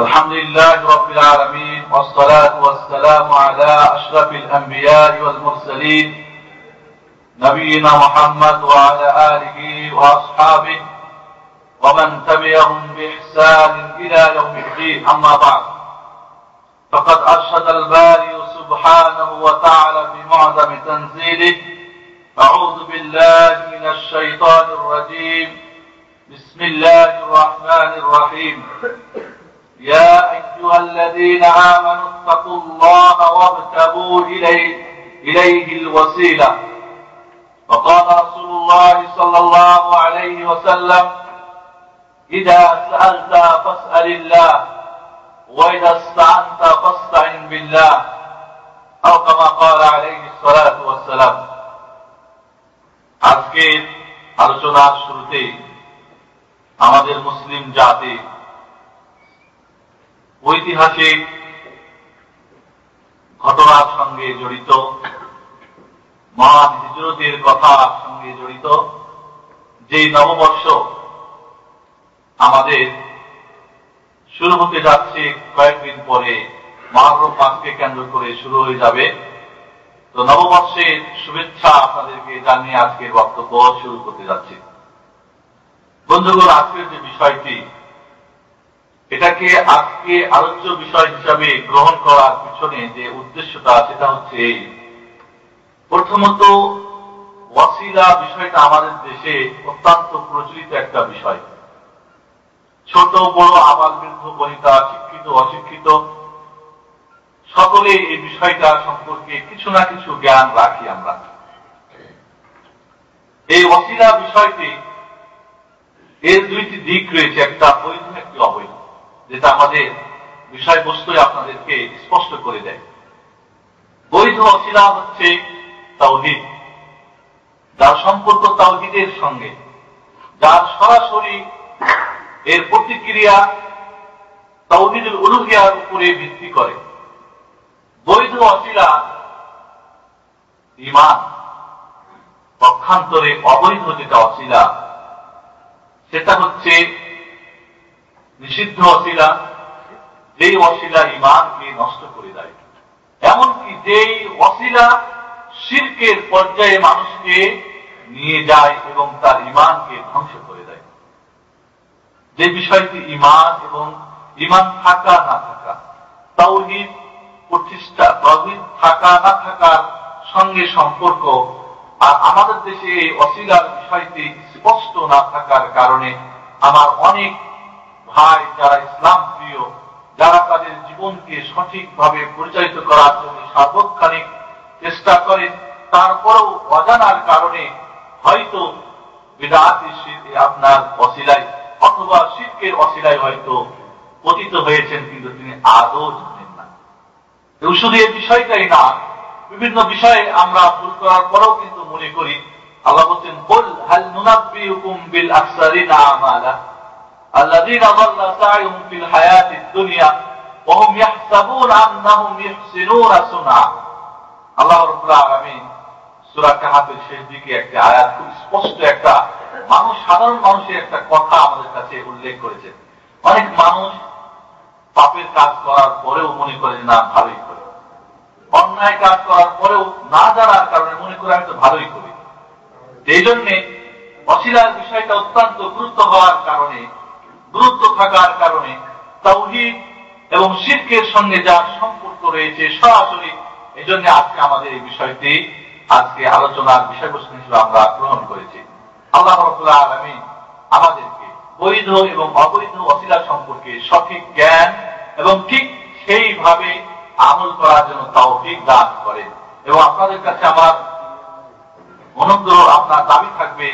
الحمد لله رب العالمين والصلاة والسلام على أشرف الأنبياء والمرسلين نبينا محمد وعلى آله وأصحابه ومن تبعهم بإحسان إلى يوم الدين. أما بعد، فقد أرشد الباري سبحانه وتعالى في معظم تنزيله: أعوذ بالله من الشيطان الرجيم، بسم الله الرحمن الرحيم، يا أيها الذين آمنوا اتقوا الله وابتغوا إليه الوسيلة. وقال رسول الله صلى الله عليه وسلم: إذا سألت فاسأل الله وإذا استعنت فاستعن بالله، أو كما قال عليه الصلاة والسلام. আজকের আলোচনার শুরুতে আমাদের মুসলিম জাতি ঐতিহাসিক ঘটনার সঙ্গে জড়িত, মহান হিজরতের কথার সঙ্গে জড়িত যে নববর্ষ আমাদের শুরু হতে যাচ্ছে, কয়েকদিন পরে মুহররম মাসকে কেন্দ্র করে শুরু হয়ে যাবে। তো নববর্ষের শুভেচ্ছা আপনাদেরকে জানিয়ে আজকের বক্তব্য শুরু করতে যাচ্ছি। বন্ধুগণ, আজকের যে বিষয়টি, এটাকে আজকে আলোচ্য বিষয় হিসাবে গ্রহণ করার পিছনে যে উদ্দেশ্যটা, সেটা হচ্ছে প্রথমত ওয়াসিলা বিষয়টা আমাদের দেশে অত্যন্ত প্রচলিত একটা বিষয়। ছোট বড়, আবাল বৃদ্ধ বনিতা, শিক্ষিত অশিক্ষিত, সকলে এই বিষয়টা সম্পর্কে কিছু না কিছু জ্ঞান রাখি আমরা। এই ওয়াসিলা বিষয়টি এর দুইটি দিক রয়েছে, একটা বৈধ, একটি অবৈধ, যেটা আমাদের বিষয়বস্তু আপনাদেরকে স্পষ্ট করে দেয়। বৈধ ওয়াসিলা হচ্ছে তাওহীদ, যার সম্পর্ক তাওহীদের সঙ্গে, যার সরাসরি এর প্রতিক্রিয়া তাওহীদুল উলুহিয়ার উপরে ভিত্তি করে। বৈধ ওয়াসিলা ঈমান, পক্ষান্তরে অবৈধ যেটা ওয়াসিলা সেটা হচ্ছে নিষিদ্ধ ওয়াসিলা, যেই ওয়াসিলা ঈমানকে নষ্ট করে দেয়, এমনকি যেই ওয়াসিলা শিরকের পর্যায়ে মানুষকে নিয়ে যায় এবং তার ঈমানকে ধ্বংস করে দেয়। যে বিষয়টি ঈমান এবং ঈমান থাকা না থাকা, তাওহীদ প্রতিষ্ঠা, তাওহীদ থাকা না থাকার সঙ্গে সম্পর্ক, আর আমাদের দেশে এই ওয়াসিলার বিষয়টি স্পষ্ট না থাকার কারণে আমার অনেক ভাই যারা ইসলাম প্রিয়, যারা তাদের জীবনকে সঠিকভাবে পরিচালিত করার জন্য সার্বক্ষণিক চেষ্টা করেন, তারপরেও অজানার কারণে হয়তো আপনার ওসিলায় অথবা শিরকের ওসিলায় হয়তো পতিত হয়েছেন, কিন্তু তিনি আদৌ জানেন না। শুধু এই বিষয়টাই না, বিভিন্ন বিষয়ে আমরা ভুল করার পরেও কিন্তু মনে করি। আল্লাহ বলছেন: কুল হাল নুনাব্বিউকুম বিল আখসারিনা আমালা আল্লাযীনা যাল্লা সা'য়ুহুম ফিল হায়াতিদ দুনিয়া ওয়া হুম ইয়াহসাবুনা আন্নাহুম ইহসিনুনা সুনআ। আল্লাহ রাব্বুল আলামিন সূরা কাহফের শেষ দিকে একটা আয়াত, খুব স্পষ্ট একটা সাধারণ মানুষের একটা কথা আমাদের কাছে উল্লেখ করেছেন। অনেক মানুষ পাপের কাজ করার পরেও মনে করে না ভালোই করে, অন্যায় কাজ করার পরেও না জানার কারণে মনে করে আমি তো ভালোই করি। এই জন্যে ওয়াসিলার বিষয়টা অত্যন্ত গুরুত্ব থাকার কারণে তাওহীদ এবং শিরকের সঙ্গে যার সম্পর্ক রয়েছে সরাসরি, এই জন্য আজকে আমাদের এই বিষয়টি আজকে আলোচনার বিষয়বস্তু হিসেবে আমরা গ্রহণ করেছি। আল্লাহ রাব্বুল আলামিন আমাদেরকে বৈধ এবং অবৈধ ওয়াসিলা সম্পর্কে সঠিক জ্ঞান এবং ঠিক সেইভাবে আমল করার জন্য তৌফিক দান করেন। এবং আপনাদের কাছে আমার অনুগ্রহ, আপনার দাবি থাকবে,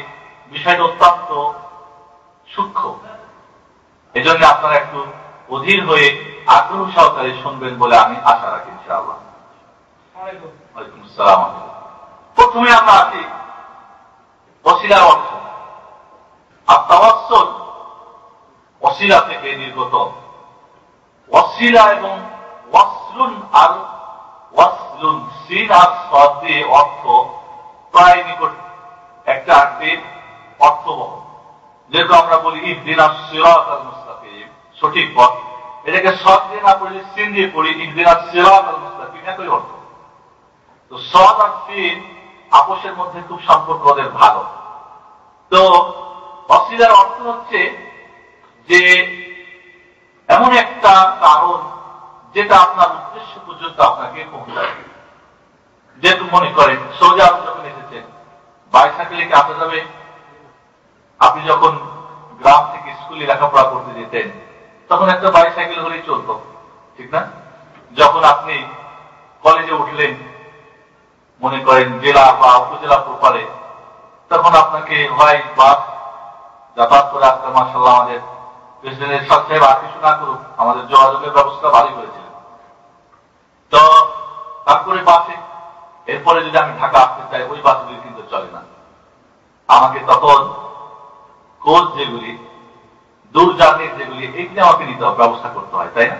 বিষয়টা অত্যন্ত সূক্ষ্ম, এজন্য আপনারা একটু অধীর হয়ে আগ্রহ সহকারে শুনবেন বলে আমি আশা রাখি ইনশাআল্লাহ। ওয়ালাইকুম আসসালাম। প্রথমে আমরা আছি ওসিলার অর্থ। আর তাওয়াসসুল ওসিলা থেকে নির্গত। ওসিলা এবং ওয়াসলুন আর ওয়াসলুন, সিন আর সাদ দিয়ে অর্থ প্রায় নিকট একটা আর্থের অর্থবহ। যেহেতু আমরা বলি ইহদিনাস সিরাতাল মুস্তাকিম, সঠিক পথ, এটাকে সদ দিয়ে না পড়লে সিন দিয়ে পড়ি, ইহদিনাস সিরাতাল মুস্তাকিম, একই অর্থ। তো সদ আর সিন আপোষের মধ্যে খুব সম্পর্ক ওদের ভালো। তো ওয়াসিলার অর্থ হচ্ছে যে এমন একটা কারণ যেটা আপনার উদ্দেশ্য পর্যন্ত আপনাকে পৌঁছাবে। যেহেতু মনে করেন সৌদি আরব যখন এসেছেন, বাইসাইকেলে কি আসা যাবে? আপনি যখন গ্রাম থেকে স্কুলে লেখাপড়া করতে যেতেন তখন একটা বাইসাইকেল হলেই চলতো, ঠিক না? যখন আপনি কলেজে উঠলেন, মনে করেন জেলা বা উপজেলা প্রপারে, তখন আপনাকে হয় বাস যাতায়াত করে আসতে, মাশাআল্লাহ আমাদের প্রেসিডেন্টের সাথে আর কিছু না করুক, আমাদের যোগাযোগের ব্যবস্থা ভালো করেছিলেন। তো তারপরে বাসে, এরপরে যদি আমি ঢাকা আসতে চাই ওই বাসগুলি কিন্তু চলে না। আমাকে তখন কোচ যেগুলি, দূর জার্নির যেগুলি, এইগুলি আমাকে নিতে হবে, ব্যবস্থা করতে হয়, তাই না?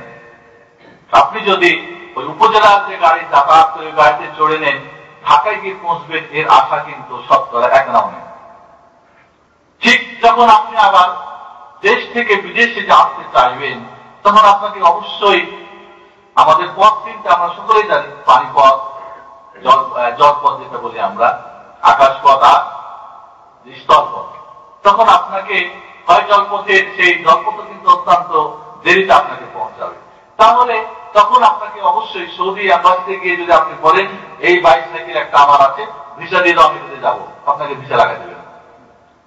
আপনি যদি ওই উপজেলার যে গাড়ি যাতায়াত করে গাড়িতে চড়ে নেন, ঢাকায় গিয়ে পৌঁছবেন, এর আশা কিন্তু শতকরা এক নাও নেই। ঠিক যখন আপনি আবার দেশ থেকে বিদেশে যে আসতে চাইবেন, তখন আপনাকে অবশ্যই আমাদের পথ তিনটা আমরা সকলেই জানি, পানিপথ, জলপথ যেটা বলি আমরা, আকাশপথ আর স্থলপথ। তখন আপনাকে হয় জলপথে, সেই জলপথ কিন্তু অত্যন্ত দেরিতে আপনাকে পৌঁছাবে। তাহলে তখন আপনাকে অবশ্যই সৌদি অ্যাম্বাসিতে গিয়ে যদি আপনি বলেন এই বাইসাইকেল একটা আমার আছে, ভিসা দিয়ে দাও, আমি যাবো, আপনাকে ভিসা লাগাই দেবেন।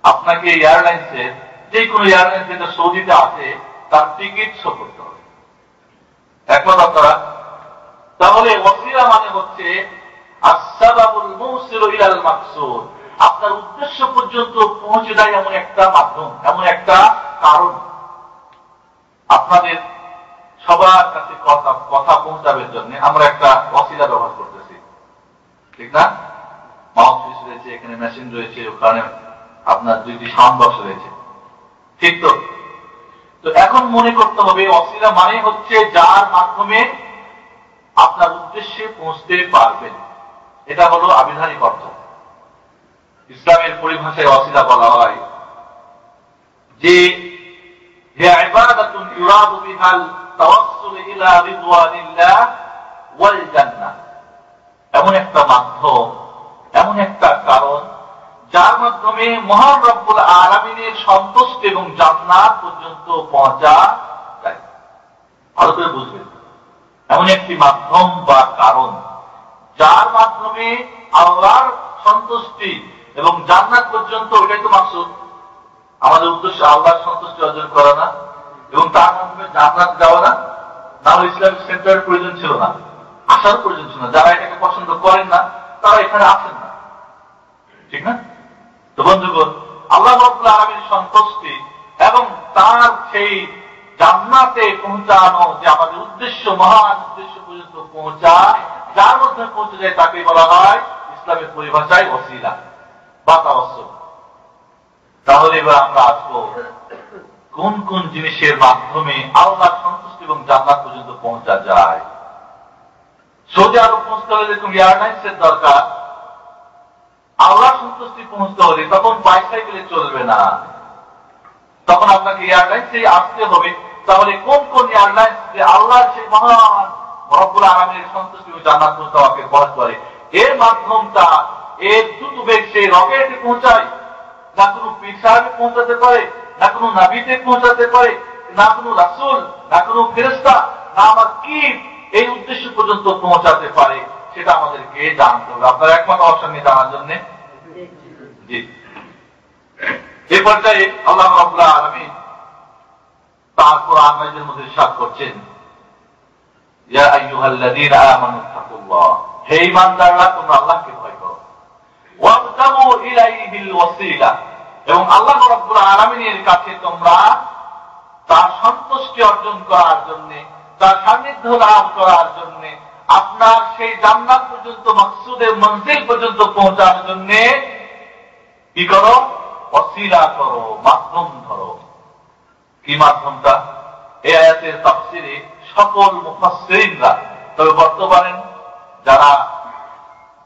আপনাকে এয়ারলাইন্সের, যে কোনো এয়ারলাইন্স যেটা সৌদিতে আছে, তার টিকিট শো করতে হবে, একমত আপনারা? তাহলে ওয়াসিলা মানে হচ্ছে আসবাবুল মুসিলু ইলাল মাকসুদ, আপনার উদ্দেশ্য পর্যন্ত পৌঁছে দেয় এমন একটা মাধ্যম, এমন একটা কারণ। আপনাদের সবার কাছে কথা পৌঁছাবের জন্য আমরা একটা ওয়াসিলা ব্যবহার করতেছি, ঠিক না? মাউথপিস রয়েছে, এখানে মেশিন রয়েছে, ওখানে আপনার দুইটি সাউন্ড বক্স রয়েছে, ঠিক তো? তো এখন মনে করতে হবে ওয়াসিলা মানে হচ্ছে যার মাধ্যমে আপনার উদ্দেশ্যে পৌঁছতে পারবেন। এটা হলো আবিধানিক অর্থ। ইসলামের পরিভাষায় ওয়াসিলা বলা হয় যে হিয়া ইবাদাতুন ইউরাদু বিহাল তাওয়াসসুল ইলা রিদওয়ানিল্লাহ ওয়াল জান্নাহ, এমন একটা মাধ্যম, এমন একটা কারণ যার মাধ্যমে মহান রব্বুল আলামিনের সন্তুষ্টি এবং জান্নাত পর্যন্ত পৌঁছা যায়। ভালো করে বুঝবেন, এমন একটি মাধ্যম বা কারণ যার মাধ্যমে আল্লাহর সন্তুষ্টি এবং জান্নাত পর্যন্ত, ওইটাই তো মাকসুদ। আমাদের উদ্দেশ্য আল্লাহর সন্তুষ্টি অর্জন করা না এবং তার মাধ্যমে জান্নাত যাওয়া না, তাহলে ইসলামিক সেন্টারের প্রয়োজন ছিল না, আসার প্রয়োজন ছিল না। যারা এটাকে পছন্দ করেন না তারা এখানে আসেন না, ঠিক না? তো বন্ধুগণ, আল্লাহ রাব্বুল আলামিনের সন্তুষ্টি এবং তার সেই জান্নাতে পৌঁছানো যে আমাদের উদ্দেশ্য, মহান উদ্দেশ্য পর্যন্ত পৌঁছা, যার মধ্যে পৌঁছে যায় তাকে বলা হয় ইসলামের পরিভাষায় ওয়াসিলা বা তাওয়াসসুল। তাহলে এবার আমরা আসবো কোন কোন জিনিসের মাধ্যমে আল্লাহর সন্তুষ্টি এবং জান্নাত পর্যন্ত পৌঁছা যায়। সৌদি আরব পৌঁছতে হলে যেরকম এয়ারলাইন্সের দরকার, আল্লাহর সন্তুষ্টি পৌঁছতে হলে তখন বাইসাইকেলে চলবে না, তখন আপনাকে এয়ারলাইন্সে আসতে হবে। তাহলে কোন কোন এয়ারলাইন্স যে আল্লাহর সেই মহান রব্বুল আলামিনের সন্তুষ্টি ও জান্নাত পৌঁছাকে বহন করে, এর মাধ্যমটা, এর দ্রুত বেগ সেই রকেটে পৌঁছায় না, কোনো পীর সাহেবে পৌঁছাতে পারে, না কোনো নবীতে পৌঁছাতে পারে, না কোনো রাসূল, না কোনো ফেরেশতা, না আমার কি এই উদ্দেশ্য পর্যন্ত পৌঁছাতে পারে, সেটা আমাদেরকে জানতে হবে। আপনার একমাত্র অপশন নিয়ে জানার জন্য জি। এই পর্যায়ে আল্লাহ রাব্বুল আলামিন তার কোরআন মাজিদের মধ্যে ইরশাদ করছেন, ইয়া আইয়ুহাল্লাযীনা আমানু তাকুল্লাহ, হে ঈমানদাররা তোমরা আল্লাহকে ভয় করো, ওয়াবতাগু ইলাইহিল ওয়াসিলা, এবং আল্লাহ রাব্বুল আলামিনের কাছে তোমরা তার সন্তুষ্টি অর্জন করার জন্য, তার সান্নিধ্য লাভ করার জন্য, আপনার সেই জান্নাত পর্যন্ত, মাকসুদের মঞ্জিল পর্যন্ত পৌঁছার জন্য কি করো? ওয়াসিলা করো, মাধ্যম ধরো। কি মাধ্যমটা? এই আয়াতের তাফসিরে সকল মুফাসসিরিনরা, তবে বর্তমানে যারা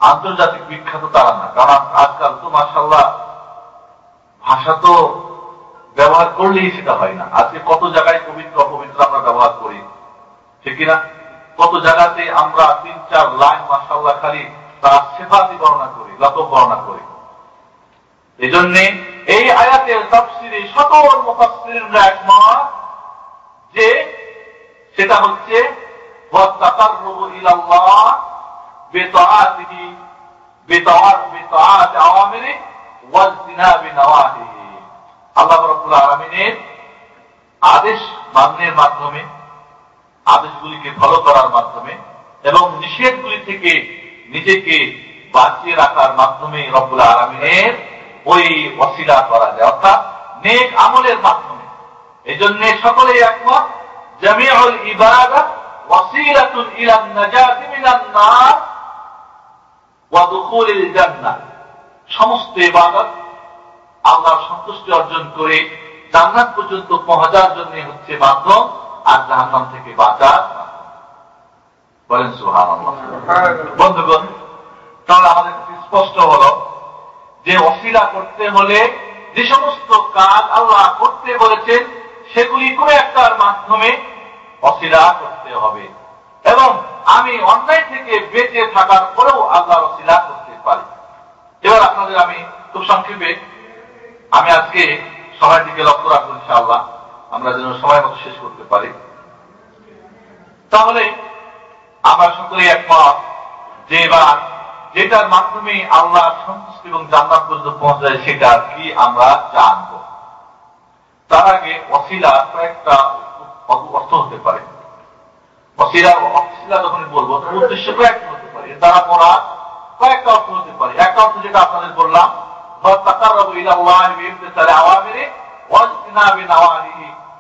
আন্তর্জাতিক বিখ্যাত তারা না, কারণ আজকাল তো মাশাআল্লাহ ভাষা তো ব্যবহার করলেই সেটা হয় না। আজকে কত জায়গায় পবিত্র অপবিত্র আমরা ব্যবহার করি, ঠিক কিনা? কত জায়গাতে আমরা 3-4 লাইন মাশাআল্লাহ খালি তার সিফাতি বর্ণনা করি, লকব বর্ণনা করি। এজন্য এই আয়াতের তাফসীরে সকল মুফাসসিরিনরা একমত যে সেটা হচ্ছে ওয়া তাকাররুবু ইলাল্লাহ বিতাআতিহি বিতাআতি আওয়ামিরি ওয়া জিনাবি নওয়াহিহি। আল্লাহ রাব্বুল আলামিনের আদেশ মাননের মাধ্যমে, আদেশগুলিকে ফলো করার মাধ্যমে এবং নিষেধগুলি থেকে নিজেকে বাঁচিয়ে রাখার মাধ্যমে রব্বুল আলামিনের ওই ওসিলা করা যায়, অর্থাৎ নেক আমলের মাধ্যমে। এজন্য সকলেই একমত জামিউল ইবাদাত ওয়াসিলাতুন ইলান নাজাতি মিনান নার ওয়া দুখুলিল জান্নাহ। সমস্ত ইবাদত আল্লাহর সন্তুষ্টি অর্জন করে জান্নাত পর্যন্ত পৌঁছার জন্য হচ্ছে মাধ্যম, আর জাহান্নাম থেকে বাঁচার মাধ্যম। বলেন সুবহানাল্লাহ। বন্ধুগণ, তাহলে আমাদের স্পষ্ট হলো যে ওসিলা করতে হলে যে সমস্ত কাজ আল্লাহ করতে বলেছেন সেগুলি কোনো একটার মাধ্যমে ওসিলা করতে হবে, এবং আমি অন্যায় থেকে বেঁচে থাকার পরেও আল্লাহর ওসিলা করতে পারি। এবার আপনাদের আমি খুব সংক্ষেপে, আমি আজকে সময়ের দিকে লক্ষ্য রাখবো ইনশাআল্লাহ, আমরা যেন সময় মতো শেষ করতে পারি। তাহলে আমরা সকলেই একমত যে এবার যেটার মাধ্যমে আল্লাহ সন্তুষ্টি এবং জান্নাত পর্যন্ত পৌঁছায় সেটা কি আমরা জানবো। তার আগে ওসিলা কয়েকটা অর্থ হতে পারে। ওসিলা যখন বলবো তার উদ্দেশ্য কয়েকটা হতে পারে, তারা পড়া কয়েকটা অর্থ হতে পারে। একটা অর্থ যেটা আপনাদের বললাম,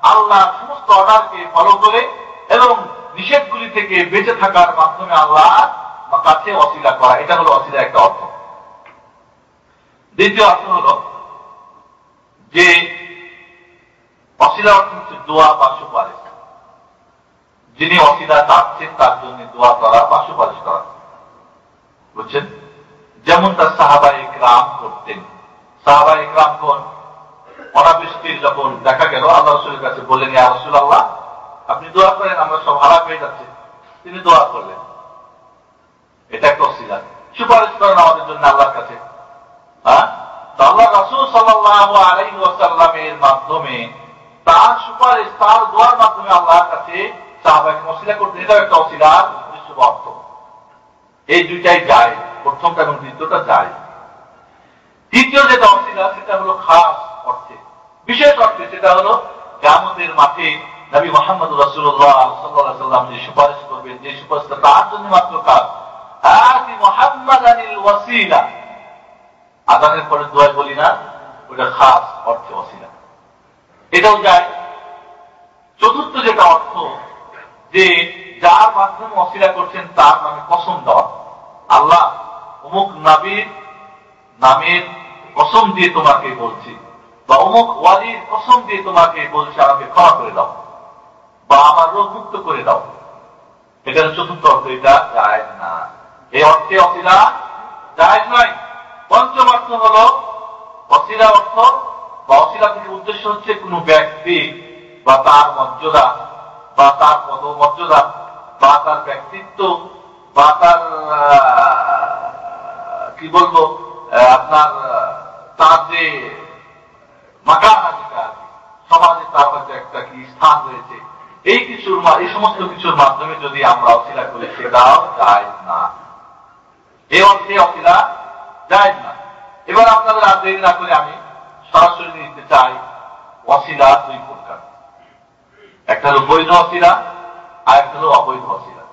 আল্লাহ সমস্ত অর্ডারকে ফলো করে এবং নিষেধগুলি থেকে বেঁচে থাকার মাধ্যমে আল্লাহ কাছে ওসিলা করা, এটা হলো ওসিলা একটা অর্থ। দ্বিতীয় অর্থ হলো যে ওসিলা অর্থ হচ্ছে দোয়া বা সুপারিশ। যিনি ওসিলা চাচ্ছেন তার জন্য দোয়া করা বা সুপারিশ করা, বুঝছেন? যেমন তার সাহাবায়ে ইকরাম করতেন। সাহাবায়ে ইকরাম কোন? অনাবৃষ্টির যখন দেখা গেল, আল্লাহ রাসূলের কাছে বললেন, ইয়া রাসূলুল্লাহ আপনি দোয়া করেন, আমরা সব হালাক হয়ে যাচ্ছে। তিনি দোয়া করলেন, এটা একটা ওসিলা। সুপারিশ করেন আমাদের জন্য আল্লাহর কাছে। আল্লাহ রাসূল সাল্লাল্লাহু আলাইহি ওয়াসাল্লামের মাধ্যমে তার সুপারিশ, তার দোয়ার মাধ্যমে আল্লাহর কাছে সাহাবায়ে ওসিলা করতেন, এটা একটা ওসিলার উদ্দেশ্য বা অর্থ। এই দুইটাই যায়, প্রথমটা এবং দ্বিতীয়টা যায়। তৃতীয় যেটা ওসিলা সেটা হলো খাস অর্থে, বিশেষ অর্থে, সেটা হলো কিয়ামতের মাঠে নবী মুহাম্মদ রাসূলুল্লাহ সাল্লাল্লাহু আলাইহি ওয়াসাল্লাম যে সুপারিশ করবেন, যে সুপারিশটা তার জন্য মাত্র কাজ, আতি মুহাম্মাদানিল ওয়াসিলা। আযানের পরে দোয়া বলি না, ওটা খাস অর্থে ওসিলা, এটাও যায়। চতুর্থ যেটা অর্থ, যে যার মাধ্যমে ওসিলা করছেন তার নামে কসম দেওয়া। আল্লাহ অমুক নবীর নামের কসম দিয়ে তোমাকে বলছি, বা অমুক ওয়ালির কসম দিয়ে তোমাকে বলছি আমাকে ক্ষমা করে দাও বা আমার রোগ মুক্ত করে দাও। এটা চতুর্থ অর্থ, এটা জায়েজ না, এই অর্থে ওসিলা জায়েজ নয়। পঞ্চম অর্থ হলো ওসিলা অর্থ বা ওসিলা থেকে উদ্দেশ্য হচ্ছে কোন ব্যক্তি বা তার মর্যাদা বা তার পদমর্যাদা বা তার ব্যক্তিত্ব বা তার কি বলবো আপনার তার যে মাকানা, যেটা সমাজে তার হয়তো একটা কি স্থান রয়েছে, এই সমস্ত কিছুর মাধ্যমে যদি আমরা ওসিলা করি সেটাও জায়েজ না, এই অর্থে ওসিলা জায়েজ না। এবার আপনাদের আর দেরি না করে আমি সরাসরি নিতে চাই ওসিলা দুই প্রকার, একটা হলো বৈধ ওসিলা আর একটা হলো অবৈধ ওসিলা।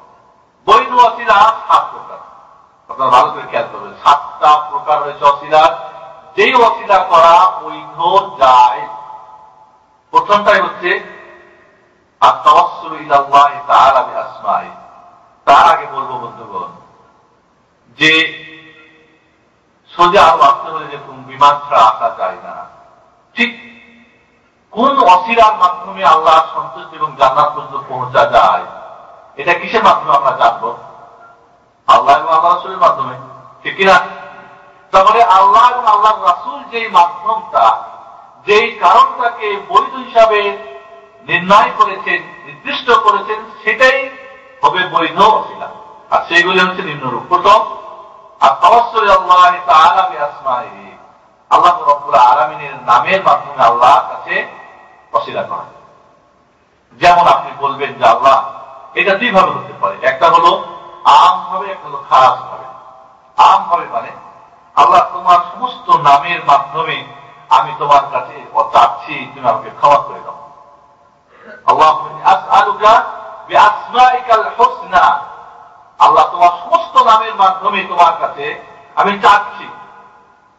বৈধ ওসিলা 7 প্রকার, আপনারা ভালো করে খেয়াল করবেন। 7টা প্রকার রয়েছে ওসিলার, যেই ওসিলা করা বৈধ যায়। প্রথমটাই হচ্ছে আত-তাওয়াসসুল ইলাল্লাহি তাআলা বিআসমাইহি। তার আগে বলবো বন্ধুগণ যে সোজা আরো আসতে হলে যে কোন বিমান ছাড়া আসা যায় না, ঠিক কোন ওসিলার মাধ্যমে আল্লাহ সন্তুষ্টি এবং জান্নাত পর্যন্ত পৌঁছা যায়, এটা কিসের মাধ্যমে আমরা জানবো? আল্লাহ এবং আল্লাহ রাসূলের মাধ্যমে, ঠিক কিনা? তাহলে আল্লাহ এবং আল্লাহ রাসূল যেই মাধ্যমটা, যেই কারণটাকে বৈধ হিসাবে নির্ণয় করেছেন, নির্দিষ্ট করেছেন, সেটাই হবে বৈধ ওসিলা। আর সেইগুলি হচ্ছে নিম্নরূপ। প্রথম, আর তাওয়াসসুল আল্লাহ তাআলা বিআসমাইহি, আল্লাহ রাব্বুল আলামিনের নামের মাধ্যমে আল্লাহর কাছে ওসিলা করা। যেমন আপনি বলবেন যে আল্লাহ, এটা দুইভাবে হতে পারে, একটা হলো আম ভাবে, একটা হলো খাস ভাবে। আম ভাবে মানে আল্লাহ তোমার সমস্ত নামের মাধ্যমে আমি তোমার কাছে চাচ্ছি, তুমি আমাকে ক্ষমা করে দাও। আল্লাহুম্মা আসআলুকা বিআসমাইকাল হুসনা, আল্লাহ তোমার সমস্ত নামের মাধ্যমে তোমার কাছে আমি চাচ্ছি,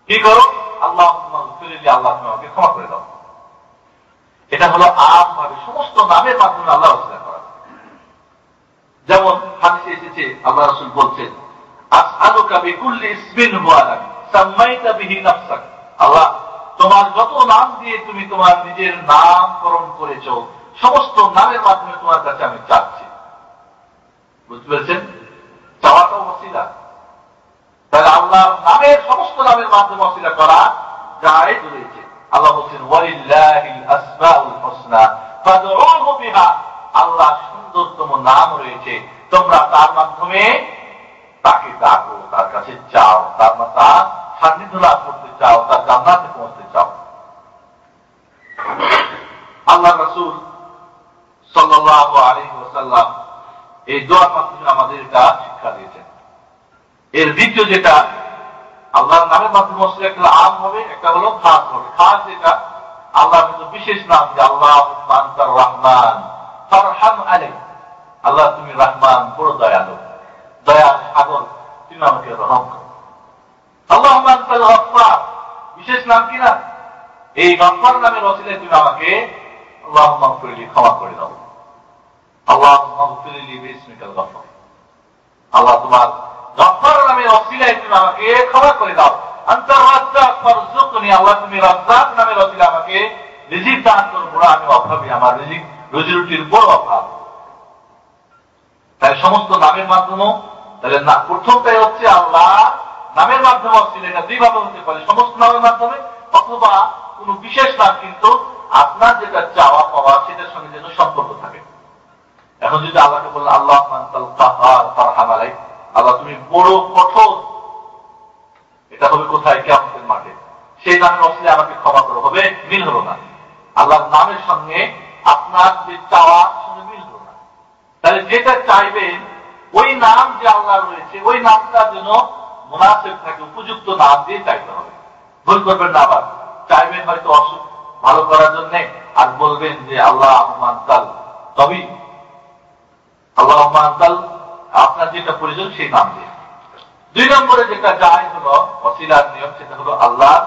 কি করো? আল্লাহুম্মা গফিরলি, আল্লাহ তুমি আমাকে ক্ষমা করে দাও। এটা হলো আম ভাবে সমস্ত নামের মাধ্যমে আল্লাহ ওসিলা করা। যেমন হাদিসে এসেছে, আল্লাহ রাসূল বলছেন, আসআলুকা বিকুল্লি ইসমিন হুয়া লাক সাম্মাইতা বিহি নাফসাক, আল্লাহ তোমার যত নাম দিয়ে তুমি তোমার নিজের নামকরণ করেছো, সমস্ত নামের মাধ্যমে তোমার কাছে আমি চাচ্ছি। বুঝতে পেরেছেন? চাওয়াটা ওসিলা। তাহলে আল্লাহর নামের সমস্ত নামের মাধ্যমে ওসিলা করা জায়েজ রয়েছে। আল্লাহ বলছেন, ওয়ালিল্লাহিল আসমাউল হুসনা ফাদউহু বিহা, আল্লাহ সুন্দরতম নাম রয়েছে, তোমরা তার মাধ্যমে তাকে ডাকো, তার কাছে চাও, তার সান্নিধ্য লাভ করতে চাও, তার জান্নাতে পৌঁছতে চাও। আল্লাহ রাসূল সাল্লাল্লাহু আলাইহি ওয়াসাল্লাম এই দোয়ার মাধ্যমে আমাদের এটা শিক্ষা দিয়েছেন। এর দ্বিতীয় যেটা, আল্লাহর নামের মাধ্যমে ওসিলা একটা আম হবে, একটা হলো খাস হবে। খাস যেটা আল্লাহর কিন্তু বিশেষ নাম, যে আল্লাহুম্মা আনতার রহমান ফারহাম আলাইহি, আল্লাহ তুমি রহমান, বড় দয়ালু, দয়ার সাগর, তুমি আমাকে রহম করো। আল্লাহুম্মা আনতাল গফফার, বিশেষ নাম কি না? এই গফফার নামের ওসিলায় তুমি আমাকে আল্লাহুম্মা গফিরলি, ক্ষমা করে দাও। আল্লাহুম্মা গফিরলি বিসমিকাল গফফার, আল্লাহ তোমার গফফার নামের ওসিলায় তুমি আমাকে ক্ষমা করে দাও। আনতার রাজ্জাক ফারযুকনি, আল্লাহ তুমি রাজ্জাক নামের ওসিলায় আমাকে রিজিক দান করো, বড় আমি অভাবী, আমার রিজিক রুজি রুটির বড় অভাব। তাই সমস্ত নামের মাধ্যমে, তাহলে প্রথমটাই হচ্ছে আল্লাহ নামের মাধ্যমে ওসিলা। এটা দুইভাবে হতে পারে, সমস্ত নামের মাধ্যমে অথবা কোন বিশেষ নাম, কিন্তু আপনার যেটা চাওয়া পাওয়া সেটার সঙ্গে যেন সম্পর্ক থাকে। এখন যদি আল্লাহকে বললেন আল্লাহুম্মা আনতাল কাহ্হার ফারহাম আলাইহি, আল্লাহ তুমি বড় কঠোর, এটা হবে কোথায়? কিয়ামতের মাঠে। সেই নামের ওসিলায় আমাকে ক্ষমা করো, হবে? মিল হলো না। আল্লাহর নামের সঙ্গে আপনার যে চাওয়ার সঙ্গে মিল হলো না। তাহলে যেটা চাইবেন, ওই নাম যে আল্লাহ রয়েছে, ওই নামটা যেন মুনাসিব থাকে, উপযুক্ত নাম দিয়ে চাইতে হবে। ভুল করবেন না। আবার চাইবেন হয়তো অসুখ ভালো করার জন্য, আর বলবেন যে আল্লাহুম্মা আনতাল তবি, আল্লাহুম্মা আনতাল, আপনার যেটা প্রয়োজন সেই নাম দিয়ে। দুই নম্বরে যেটা জায়েজ হলো ওসিলার নিয়ম, সেটা হলো আল্লাহর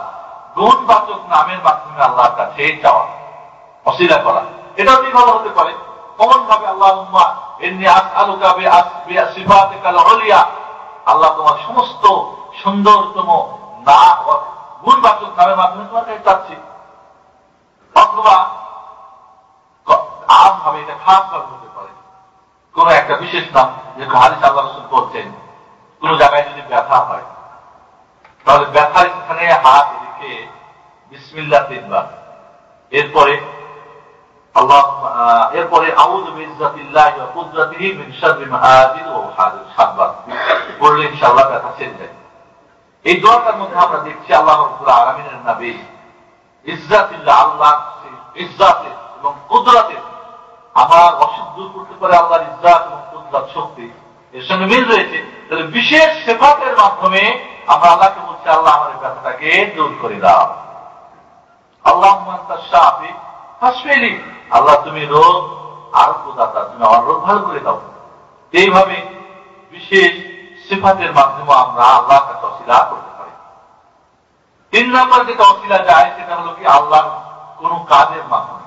গুণবাচক নামের মাধ্যমে আল্লাহর কাছে চাওয়া, ওসিলা করা। এটাও দুইভাবে হতে পারে। কেমন ভাবে? আল্লাহুম্মা ইন্নী আসআলুকা বিসিফাতিকাল উলিয়া, আল্লাহ তোমার সমস্ত সুন্দরতম নাম, গুণবাচক নামের মাধ্যমে তোমার কাছে চাচ্ছি। অথবা আম ভাবে, এটা খাস ভাবে হতে পারে, কোন একটা বিশেষ নাম। যেরকম হাদিসে আল্লাহ রাসূল বলছেন, কোন জায়গায় যদি ব্যথা হয়, তাহলে ব্যথার স্থানে হাত রেখে বিসমিল্লাহ তিনবার, এরপরে এরপরে আউযু বিইজ্জাতিল্লাহি ওয়া কুদরাতিহি মিন শাররি মা আজিদু ওয়া উহাদির, সাতবার পড়লে ইনশাআল্লাহ ব্যথা ছেড়ে যায়। এই দোয়াটার মধ্যে আমরা দেখছি আল্লাহ রাব্বুল আলামিনের নবী ইজ্জাতিল্লাহ, আল্লাহ ইজ্জাতের এবং কুদরতের, আমার অসুখ দূর করতে পারে আল্লাহর ইজ্জাত এবং কুদরত, শক্তি, এর সঙ্গে মিল রয়েছে। তাহলে বিশেষ সিফাতের মাধ্যমে আমরা আল্লাহকে বলছি, আল্লাহ আমার ব্যথাটাকে দূর করে দাও। আল্লাহুম্মা আনতাশ শাফি ফাশফিনি, আল্লাহ তুমি রোগ আরোগ্যদাতা, তুমি আমার রোগ ভালো করে দাও। এইভাবে বিশেষ সিফাতের মাধ্যমে আমরা আল্লাহর কাছে ওসিলা করতে পারি। তিন নম্বর যেটা ওসিলা যায়, সেটা হলো কি আল্লাহর কোন কাজের মাধ্যমে।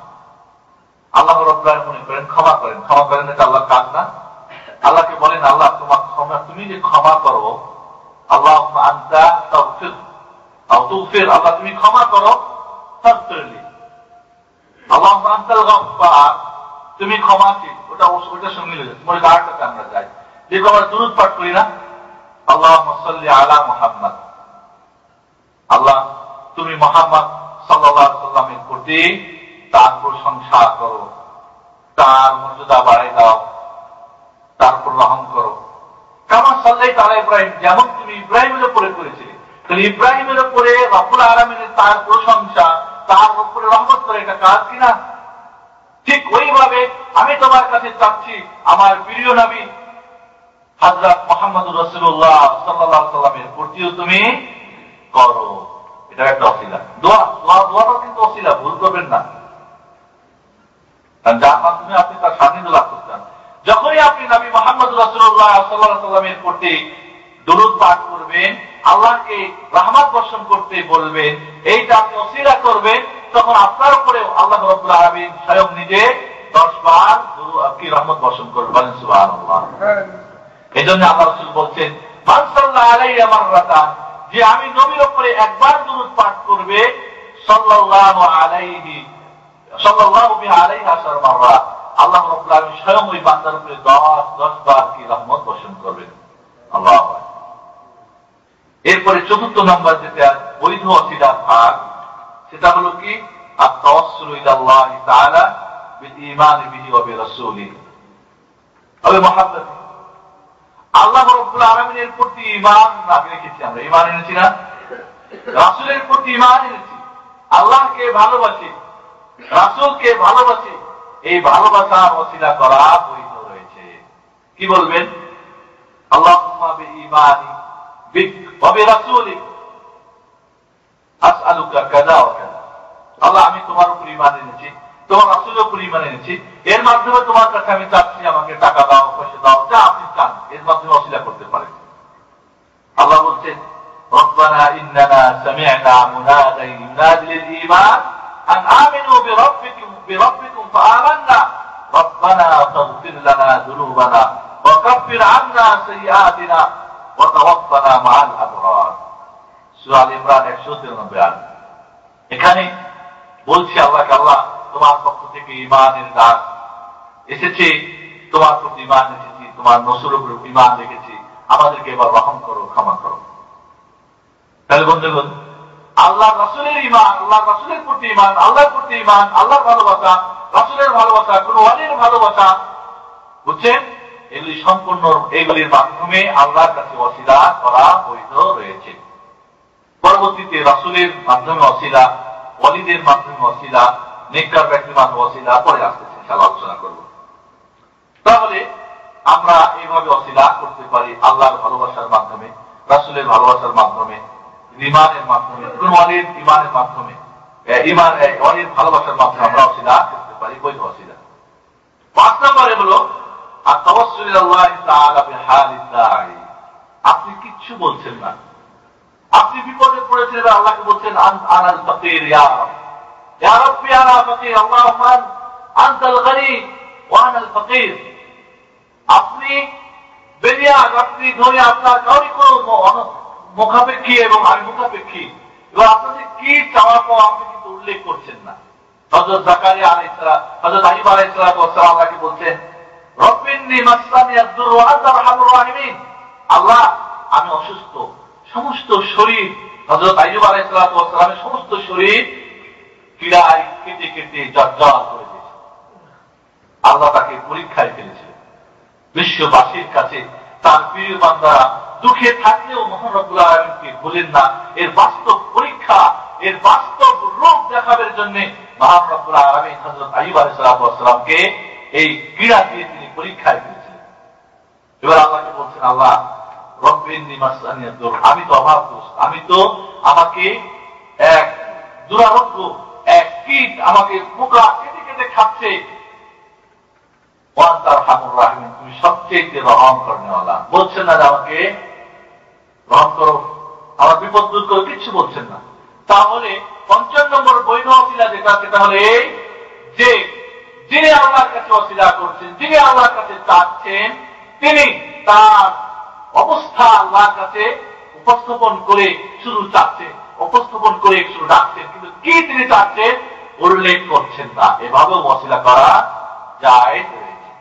আল্লাহ রাব্বুল আলামিন মনে করেন ক্ষমা করেন, ক্ষমা করেন, এটা আল্লাহর কাজ না? আল্লাহকে বলেন আল্লাহ তোমার ক্ষমা, তুমি যে ক্ষমা করো, আল্লাহুম্মা আনতা তাগফির আও তুগফির, আল্লাহ তুমি ক্ষমা করো, তাগফিরলি। আল্লাহুম্মা আনতাল গফফার, তুমি ক্ষমাশীল, ওটার সঙ্গে মিলে যায়। তোমার আরেকটাতে আমরা যাই, যেটা আমরা দুরূদ পাঠ করি না, আল্লাহুম্মা সাল্লি আলা মুহাম্মদ, আল্লাহ তুমি মুহাম্মদ সাল্লাল্লাহু আলাইহি ওয়াসাল্লামের প্রতি তার প্রশংসা করো, তার মর্যাদা বাড়াই দাও, তার সাল্লাল্লাহু আলা ইব্রাহিম, যেমন তুমি ইব্রাহিমের উপরে করেছিলে। তাহলে ইব্রাহিমের উপরে রব্বুল আলামিনের তার প্রশংসা, তার উপরে রহমত করে এটা কাজ কিনা? ঠিক ওইভাবে আমি তোমার কাছে চাচ্ছি আমার প্রিয় নবী হযরত মুহাম্মদুর রাসূলুল্লাহ সাল্লাল্লাহু আলাইহি সাল্লামের প্রতিও তুমি করো। এটা একটা ওসিলা। দোয়াটাও কিন্তু ওসিলা, ভুল করবেন না, কারণ যার মাধ্যমে আপনি তার সান্নিধ্য লাভ করতেন। যখনই আপনি নবী মুহাম্মদুর রাসূলুল্লাহ সাল্লাল্লাহু আলাইহি সাল্লামের প্রতি দরুদ পাঠ করবেন, আল্লাহকে রহমত বর্ষণ করতে বলবেন, এইটা আপনি ওসিলা করবেন, তখন আপনার উপরে আল্লাহ রাব্বুল আলামিন স্বয়ং নিজে 10 বার কি রহমত বর্ষণ করবেন। সুবহানাল্লাহ। এজন্য আল্লাহ রাসূল বলছেন, মান সাল্লাল্লাহু আলাইহি মাররাতান, যে আমি নবীর উপরে একবার দরুদ পাঠ করবে, সাল্লাল্লাহু বিহা আলাইহি আশার মাররা, আল্লাহ রাব্বুল আলামিন স্বয়ং ওই বান্দার উপরে 10 বার কি রহমত বর্ষণ করবেন। আল্লাহু আকবার। এরপরে চতুর্থ নম্বর যেটা বৈধ ওসিলার ভাগ, সেটা হলো কি আত-তাওয়াসসুল ইলাল্লাহ তাআলা বিল ঈমান বিহি ওয়া বিরাসূলিহি ওয়া মুহাব্বত। আল্লাহ রাব্বুল আলামিনের প্রতি ঈমান রেখেছি, আমরা ঈমান এনেছি না? রাসূলের প্রতি ঈমান এনেছি, আল্লাহকে ভালোবাসি, রাসূলকে ভালোবাসি, এই ভালোবাসার ওসিলা করা বৈধ রয়েছে। কি বলবেন? আল্লাহুম্মা বিঈমানি বিক ওয়া বিরাসূলিক আসআলুকা কাযা ওয়া কাযা। আল্লাহ, আমি তোমার উপর ঈমান এনেছি, তোমার রাসূলের উপর ঈমান এনেছি, এর মাধ্যমে তোমার কাছে আমি চাচ্ছি আমাকে টাকা দাও, পয়সা দাও, যা আপনি চান, এর মাধ্যমে ওসিলা করতে পারেন। আল্লাহ বলছেন, রব্বানা ইন্নানা সামি'না মুনাদিন ইউনাদি লিল ঈমান আন আমিনু বিরাব্বিকুম ফাআমান্না রব্বানা ফাগফির লানা যুনুবানা ওয়া কাফির আন্না সাইয়্যাতিনা ওয়া তাওয়াফানা মা'আল আবরার। সূরা আল ইমরান 193 আয়াত। এখানে বলছি আল্লাহকে, আল্লাহ তোমার পক্ষ থেকে ঈমানের ডাক এসেছে, তোমার প্রতি ঈমান এসেছি, তোমার নসরের উপর ঈমান রেখেছি, আমাদেরকে এবার রহম করো, ক্ষমা করো। তাহলে বন্ধুগণ, আল্লাহ রাসূলের ঈমান, আল্লাহ রাসূলের প্রতি ঈমান, আল্লাহর প্রতি ঈমান, আল্লাহর ভালোবাসা, রাসূলের ভালোবাসা, কোন ওয়ালির ভালোবাসা, বুঝছেন? এগুলি সম্পূর্ণ, এগুলির মাধ্যমে আল্লাহর কাছে ওসিলা করা বৈধ রয়েছে। পরবর্তীতে রাসূলের মাধ্যমে ওসিলা, ওয়ালিদের মাধ্যমে ওসিলা, নেককার ব্যক্তির মাধ্যমে ওসিলা পরে আসতেছে, ইনশাআল্লাহ আলোচনা করব। তাহলে আমরা এইভাবে ওসিলা করতে পারি আল্লাহর ভালোবাসার মাধ্যমে, রাসূলের ভালোবাসার মাধ্যমে, ঈমানের মাধ্যমে, কোন ওয়ালির ঈমানের মাধ্যমে, ওয়ালির ভালোবাসার মাধ্যমে আমরা ওসিলা করতে পারি, বৈধ ওসিলা। 5 নম্বরে হলো আত-তাওয়াসসুল ইলাল্লাহি তাআলা বিহালিদ দাঈ। আপনি কিচ্ছু বলছেন না, আপনি বিপদে পড়েছেন, আল্লাহকে বলছেন আনাল ফাকির ইয়া রাব, ইয়া রাব্বি আনা ফাকির, আল্লাহুম্মা আনতাল গনি ওয়া আনাল ফাকির। আপনি বেনিয়াদ, আপনি ধরে আপনার কাউরি কোন মুখাপেক্ষী এবং আমি মুখাপেক্ষী, এবং আপনাদের কি চাওয়া পাওয়া আপনি কিন্তু উল্লেখ করছেন না। হযরত জাকারিয়া আলাইহিস সালাম, হযরত আইয়ুব আলাইহিস সালাতু ওয়াস সালাম আল্লাহকে বলছেন, রব্বিন্নী মাসসানি আদ-দুররু ওয়া আনতা আরহামুর রাহিমিন। আল্লাহ, আমি অসুস্থ, সমস্ত শরীর, হযরত আইয়ুব আলাইহিস সালাতু ওয়াস সালামের সমস্ত শরীর পীড়ায় কেটে কেটে জর্জর করে দিয়েছে। আল্লাহ তাকে পরীক্ষায় ফেলেছিলেন। বিশ্ববাসীর কাছে তার প্রিয় বান্দারা দুঃখে থাকলেও মহান রব্বুল আলামিনকে ভুলেন না। এর বাস্তব পরীক্ষা, এর বাস্তব রূপ দেখাবার জন্য মহান রব্বুল আলামিন হযরত আইয়ুব আলাইহিস সালামকে এই পীড়া দিয়ে তিনি পরীক্ষায় ফেলেছিলেন। এবার আল্লাহকে বলছেন, আল্লাহ রব্বিন্নী মাসসানি আদ-দুর, আমি তো অভাবগ্রস্ত, আমি তো, আমাকে এক দুরারোগ্য, এক কীট আমাকে পোকা কেটে কেটে খাচ্ছে। ওয়া আনতা আরহামুর রাহিমিন, তুমি সবচেয়ে রহম করনেওয়ালা। বলছেন না যে আমাকে রহম করো, আমার বিপদ দূর করো, কিচ্ছু বলছেন না। তাহলে 5 নম্বর বৈধ ওসিলা যেটা, সেটা হলো এই যে যিনি আল্লাহর কাছে ওসিলা করছেন, যিনি আল্লাহর কাছে চাচ্ছেন, তিনি তার অবস্থা আল্লাহর কাছে উপস্থাপন করে শুধু চাচ্ছেন, উপস্থাপন করে শুধু ডাকছেন, কিন্তু কি তিনি চাচ্ছেন উল্লেখ করছেন না। এভাবেও ওসিলা করা যায় রয়েছে।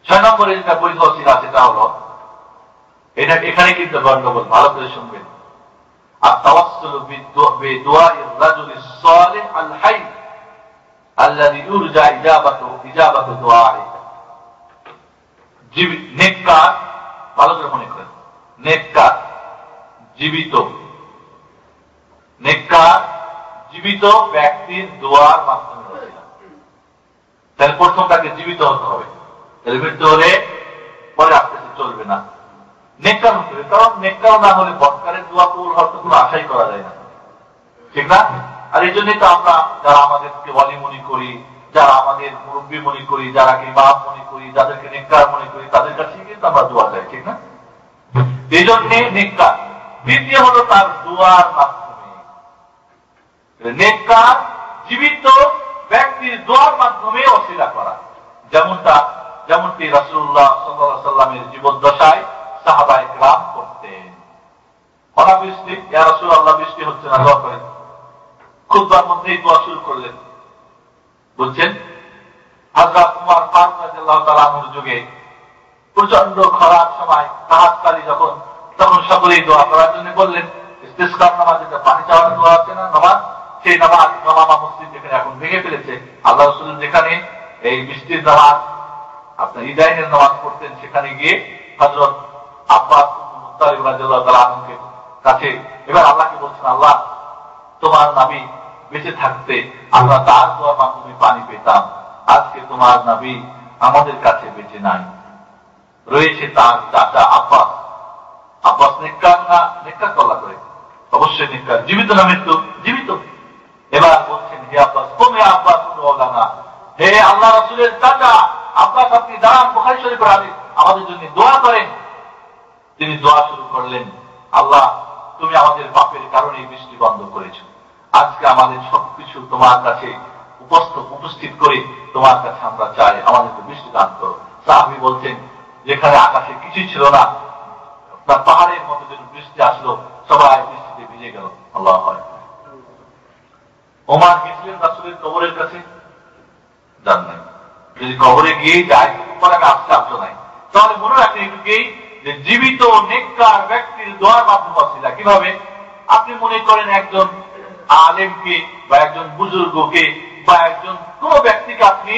6 নম্বরে যেটা বৈধ ওসিলা, সেটা হলো, এটা এখানে কিন্তু গন্ডগোল, ভালো করে শুনবেন। আত-তাওয়াসসুল বিদুআইর রাজুলিস সালিহ আল হাই আল্লাযী ইউরজা ইজাবাতু দুআই। নেককার ভালো করে মনে করেন, নেককার জীবিত, নেককার জীবিত ব্যক্তির দোয়ার মাধ্যমে ওসিলা। তাহলে প্রথম তাকে জীবিত হতে হবে, তাহলে মৃত্যু হলে পরে আসতেছে চলবে না, নেককার হতে হবে। কারণ নেককার না হলে বৎকারের দোয়া কবুল হওয়ার তো কোনো আশাই করা যায় না, ঠিক না? আর এই জন্যই তো আমরা যারা আমাদেরকে ওয়ালি মনে করি, যারা আমাদের মুরব্বী মনে করি, যারা ইমাম মনে করি, যাদেরকে নেককার মনে করি, তাদের কাছে কিন্তু আমরা দোয়া চাই, ঠিক না? এই জন্য নেককার। দ্বিতীয় হলো তার দোয়ার মাধ্যমে, নেককার জীবিত ব্যক্তির দোয়ার মাধ্যমে ওসিলা করা, যেমনটি রাসূলুল্লাহ সাল্লাল্লাহু আলাইহি ওয়াসাল্লামের জীবদ্দশায় সাহাবায়ে কেরাম করতেন। অনাবৃষ্টি, ইয়া রাসূলুল্লাহ বৃষ্টি হচ্ছে না, দোয়া করেন। খুতবার মধ্যেই দোয়া শুরু করলেন। বলছেন হযরত উমর ফারুক রাদিয়াল্লাহু তাআলা আনহুর যুগে প্রচন্ড খরার সময় রাহাতকারী তখন সকলেই দোয়া করার জন্য বললেন। ইস্তিসকার নামাজ, যেটা পানি চাওয়ার দোয়া আছে না নামাজ, সেই নামাজ জামা মসজিদ যেখানে এখন ভেঙে ফেলেছে, আল্লাহ রাসূল যেখানে এই বৃষ্টির নামাজ আপনার ইদাইনের নামাজ পড়তেন, সেখানে গিয়ে হযরত আব্বাস ইবনে মুত্তালিব রাদিয়াল্লাহু তাআলা আনহুর কাছে এবার আল্লাহকে বলছেন, আল্লাহ তোমার নবী বেঁচে থাকতে আমরা তার দোয়ার মাধ্যমে পানি পেতাম, আজকে তোমার নবী আমাদের কাছে বেঁচে নাই, রয়েছে তার চাচা আব্বাস। আব্বাস নেককার না? নেককার তল্লা করে, অবশ্যই নেককার। জীবিত না মৃত্যু? জীবিত। এবার বলছেন, হে আব্বাস, তুমি আব্বাস না, হে আল্লাহ রাসূলের চাচা আব্বাস, আপনি দাঁড়ান, বুখারী শরীফের হাদিস, আমাদের জন্য দোয়া করেন। তিনি দোয়া শুরু করলেন, আল্লাহ তুমি আমাদের পাপের কারণে বৃষ্টি বন্ধ করেছো, আজকে আমাদের সবকিছু তোমার কাছে উপস্থিত করে তোমার কাছে আমরা চাই, আমাদেরকে বৃষ্টি দান করো। সাহাবী বলছেন, যেখানে আকাশে কিছুই ছিল না, তার পাহাড়ের মতো যেন বৃষ্টি আসলো, সবাই বৃষ্টিতে ভিজে গেল। আল্লাহু আকবার। ওমর গেছিলেন রাসূলের কবরের কাছে? যান নাই। যদি কবরে গিয়ে যায় পরে আমি আসতে নাই, তাহলে মনে রাখেন এটুকুই যে জীবিত নেককার ব্যক্তির দোয়ার মাধ্যমে ওসিলা। কিভাবে? আপনি মনে করেন একজন আলেমকে বা একজন বুজুর্গকে বা একজন কোন ব্যক্তিকে, আপনি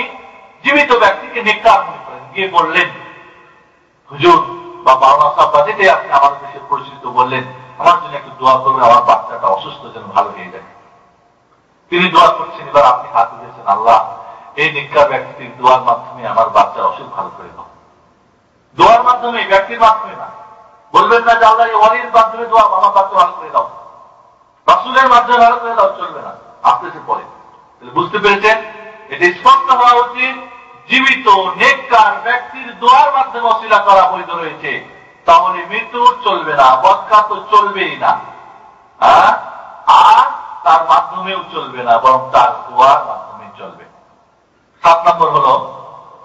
জীবিত ব্যক্তিকে নেককার মনে করেন, গিয়ে বললেন, হুজুর বা মাওলানা সাহেব বা যেটাই আপনি আমাদের দেশে পরিচিত, বললেন আমার জন্য একটু দোয়া করবেন, আমার বাচ্চাটা অসুস্থ যেন ভালো হয়ে যায়। তিনি দোয়া করছেন, এবার আপনি হাত দিয়েছেন, আল্লাহ এই নেককার ব্যক্তির দোয়ার মাধ্যমে আমার বাচ্চার অসুখ ভালো করে দাও। দোয়ার মাধ্যমে, ব্যক্তির মাধ্যমে না। বলবেন না যে আল্লাহ এই ওয়ালির মাধ্যমে দোয়া, আমার বাচ্চা ভালো করে দাও, রাসূলের মাধ্যমে ভালো করে দাও, চলবে না, আসতেছে পরে। বুঝতে পেরেছেন? এটা স্পষ্ট হওয়া উচিত, জীবিত নেককার ব্যক্তির দোয়ার মাধ্যমে ওসিলা করা বৈধ রয়েছে, তাহলে মৃত্যু চলবে না, বদকার তো চলবেই না, আর তার মাধ্যমেও চলবে না, বরং তার দোয়ার মাধ্যমে চলবে। 7 নম্বর হলো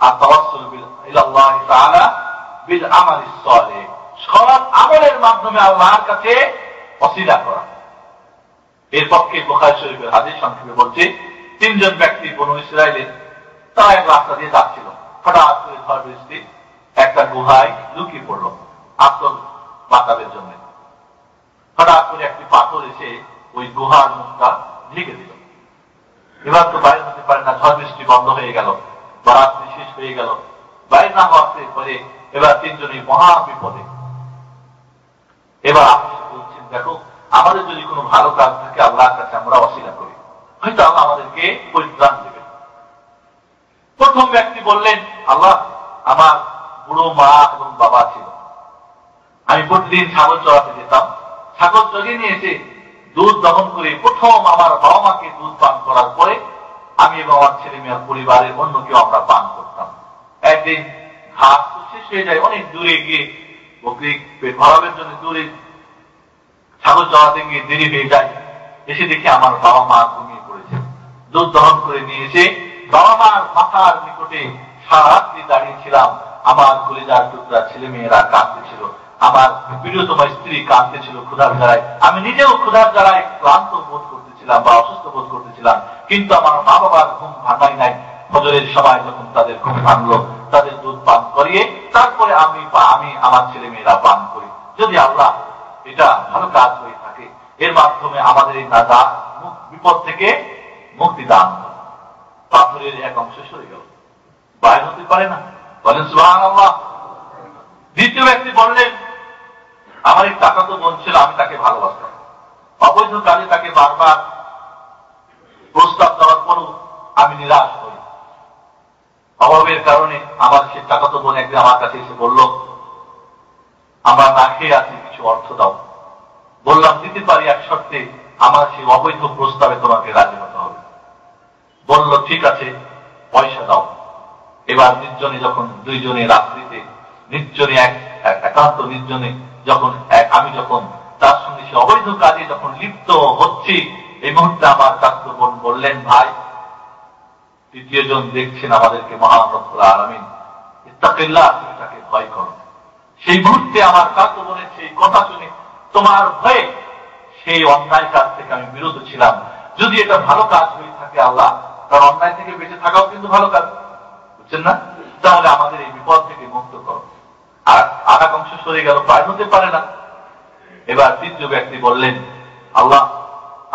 আত-তাওয়াসসুল ইলাল্লাহি তাআলা বিল আমালিস সালিহ, সৎ আমলের মাধ্যমে আল্লাহর কাছে ওসিলা করা। এর পক্ষে বুখারী শরীফের হাদিস সংক্ষেপে বলছে, 3 জন ব্যক্তি বনু ইসরাইলের, তারা এক রাস্তা দিয়ে যাচ্ছিল, হঠাৎ করে ঝড় বৃষ্টি একটা গুহায় লুকিয়ে পড়লো আশ্রম বাঁচাবের জন্য। হঠাৎ করে একটি পাথর এসে ওই গুহার মুখটা ঢেকে দিল। এবার তো বাইরে হতে পারে না, ঝড় বৃষ্টি বন্ধ হয়ে গেল, রাত্রি শেষ হয়ে গেল, বাইরে না হওয়াতে পরে এবার 3 জনই মহা বিপদে। এবার আপনি বলছেন, দেখো আমাদের যদি কোনো ভালো কাজ থাকে আল্লাহর কাছে আমরা ওসিলা করি, হয়তো আল্লাহ আমাদেরকে পরিত্রাণ দেবে। প্রথম ব্যক্তি বললেন, আল্লাহ আমার বুড়ো মা এবং বাবা ছিল, আমি প্রতিদিন ছাগল চড়াতে যেতাম, ছাগল চড়িয়ে নিয়ে এসে দুধ দহন করে প্রথম আমার বাবা মাকে দুধ পান করার পরে আমি এবং আমার ছেলে মেয়ে পরিবারের অন্য কেউ আমরা পান করতাম। একদিন ঘাস শেষ হয়ে যায়, অনেক দূরে গিয়ে বকরি পেট ভরাবের জন্য দূরে ছাগল চড়াতে গিয়ে দেরি হয়ে যায়, এসে দেখি আমার বাবা মা ঘুমিয়ে পড়েছে। দুধ দহন করে নিয়ে এসে বাবা মার মাথার নিকটে সারা রাত্রি দাঁড়িয়েছিলাম, আমার কলিজার টুকরা ছেলে মেয়েরা কাঁদতেছিল, আমার প্রিয়তম স্ত্রী কাঁদতেছিল ক্ষুধার জ্বালায়, আমি নিজেও ক্ষুধার জ্বালায় ক্লান্ত বোধ করতেছিলাম বা অসুস্থ বোধ করতেছিলাম, কিন্তু আমার মা বাবার ঘুম ভাঙাই নাই। ফজরের সময় যখন তাদের ঘুম ভাঙলো, তাদের দুধ পান করিয়ে তারপরে আমি আমার ছেলে মেয়েরা পান করি। যদি আল্লাহ এটা ভালো কাজ হয়ে থাকে, এর মাধ্যমে আমাদের এই নাজা বিপদ থেকে মুক্তি দান, পাথরের এক অংশ সরে গেল, বাইরে হতে পারে না, বলেন সুবহানাল্লাহ। দ্বিতীয় ব্যক্তি বললেন, আমার এক টাকা তো বোন ছিল, আমি তাকে ভালোবাসতাম। অবৈধ কাজে তাকে বারবার প্রস্তাব দেওয়ার পরও আমি নিরাশ করি। অভাবের কারণে আমার সে টাকা তো বোন একদিন আমার কাছে এসে বলল, আমরা না খেয়ে আছি, কিছু অর্থ দাও। বললাম, দিতে পারি, এক শর্তে, আমার সেই অবৈধ প্রস্তাবে তোমাকে রাজি হতে হবে। বলল, ঠিক আছে, পয়সা দাও। এবার নির্জনে যখন দুইজনে রাত্রিতে নির্জনে একান্ত নির্জনে যখন আমি যখন তার সঙ্গে সে অবৈধ কাজে যখন লিপ্ত হচ্ছি, এই মুহূর্তে আমার চাচাতো বোন বললেন, ভাই, তৃতীয় জন দেখছেন আমাদেরকে, মহান রব্বুল আলামিন, ইত্তাকিল্লাহ, তুমি তাকে ভয় করো। সেই মুহূর্তে আমার চাচাতো বোনের সেই কথা শুনে তোমার ভয়ে সেই অন্যায় কাজ থেকে আমি বিরত ছিলাম। যদি এটা ভালো কাজ হয়ে থাকে আল্লাহ, তার অন্যায় থেকে বেঁচে থাকাও কিন্তু ভালো কাজ, বুঝছেন না? তাহলে আমাদের এই বিপদ থেকে মুক্ত করো। আর আধা অংশ সরে গেল, প্রায় হতে পারে না। এবার তৃতীয় ব্যক্তি বললেন, আল্লাহ,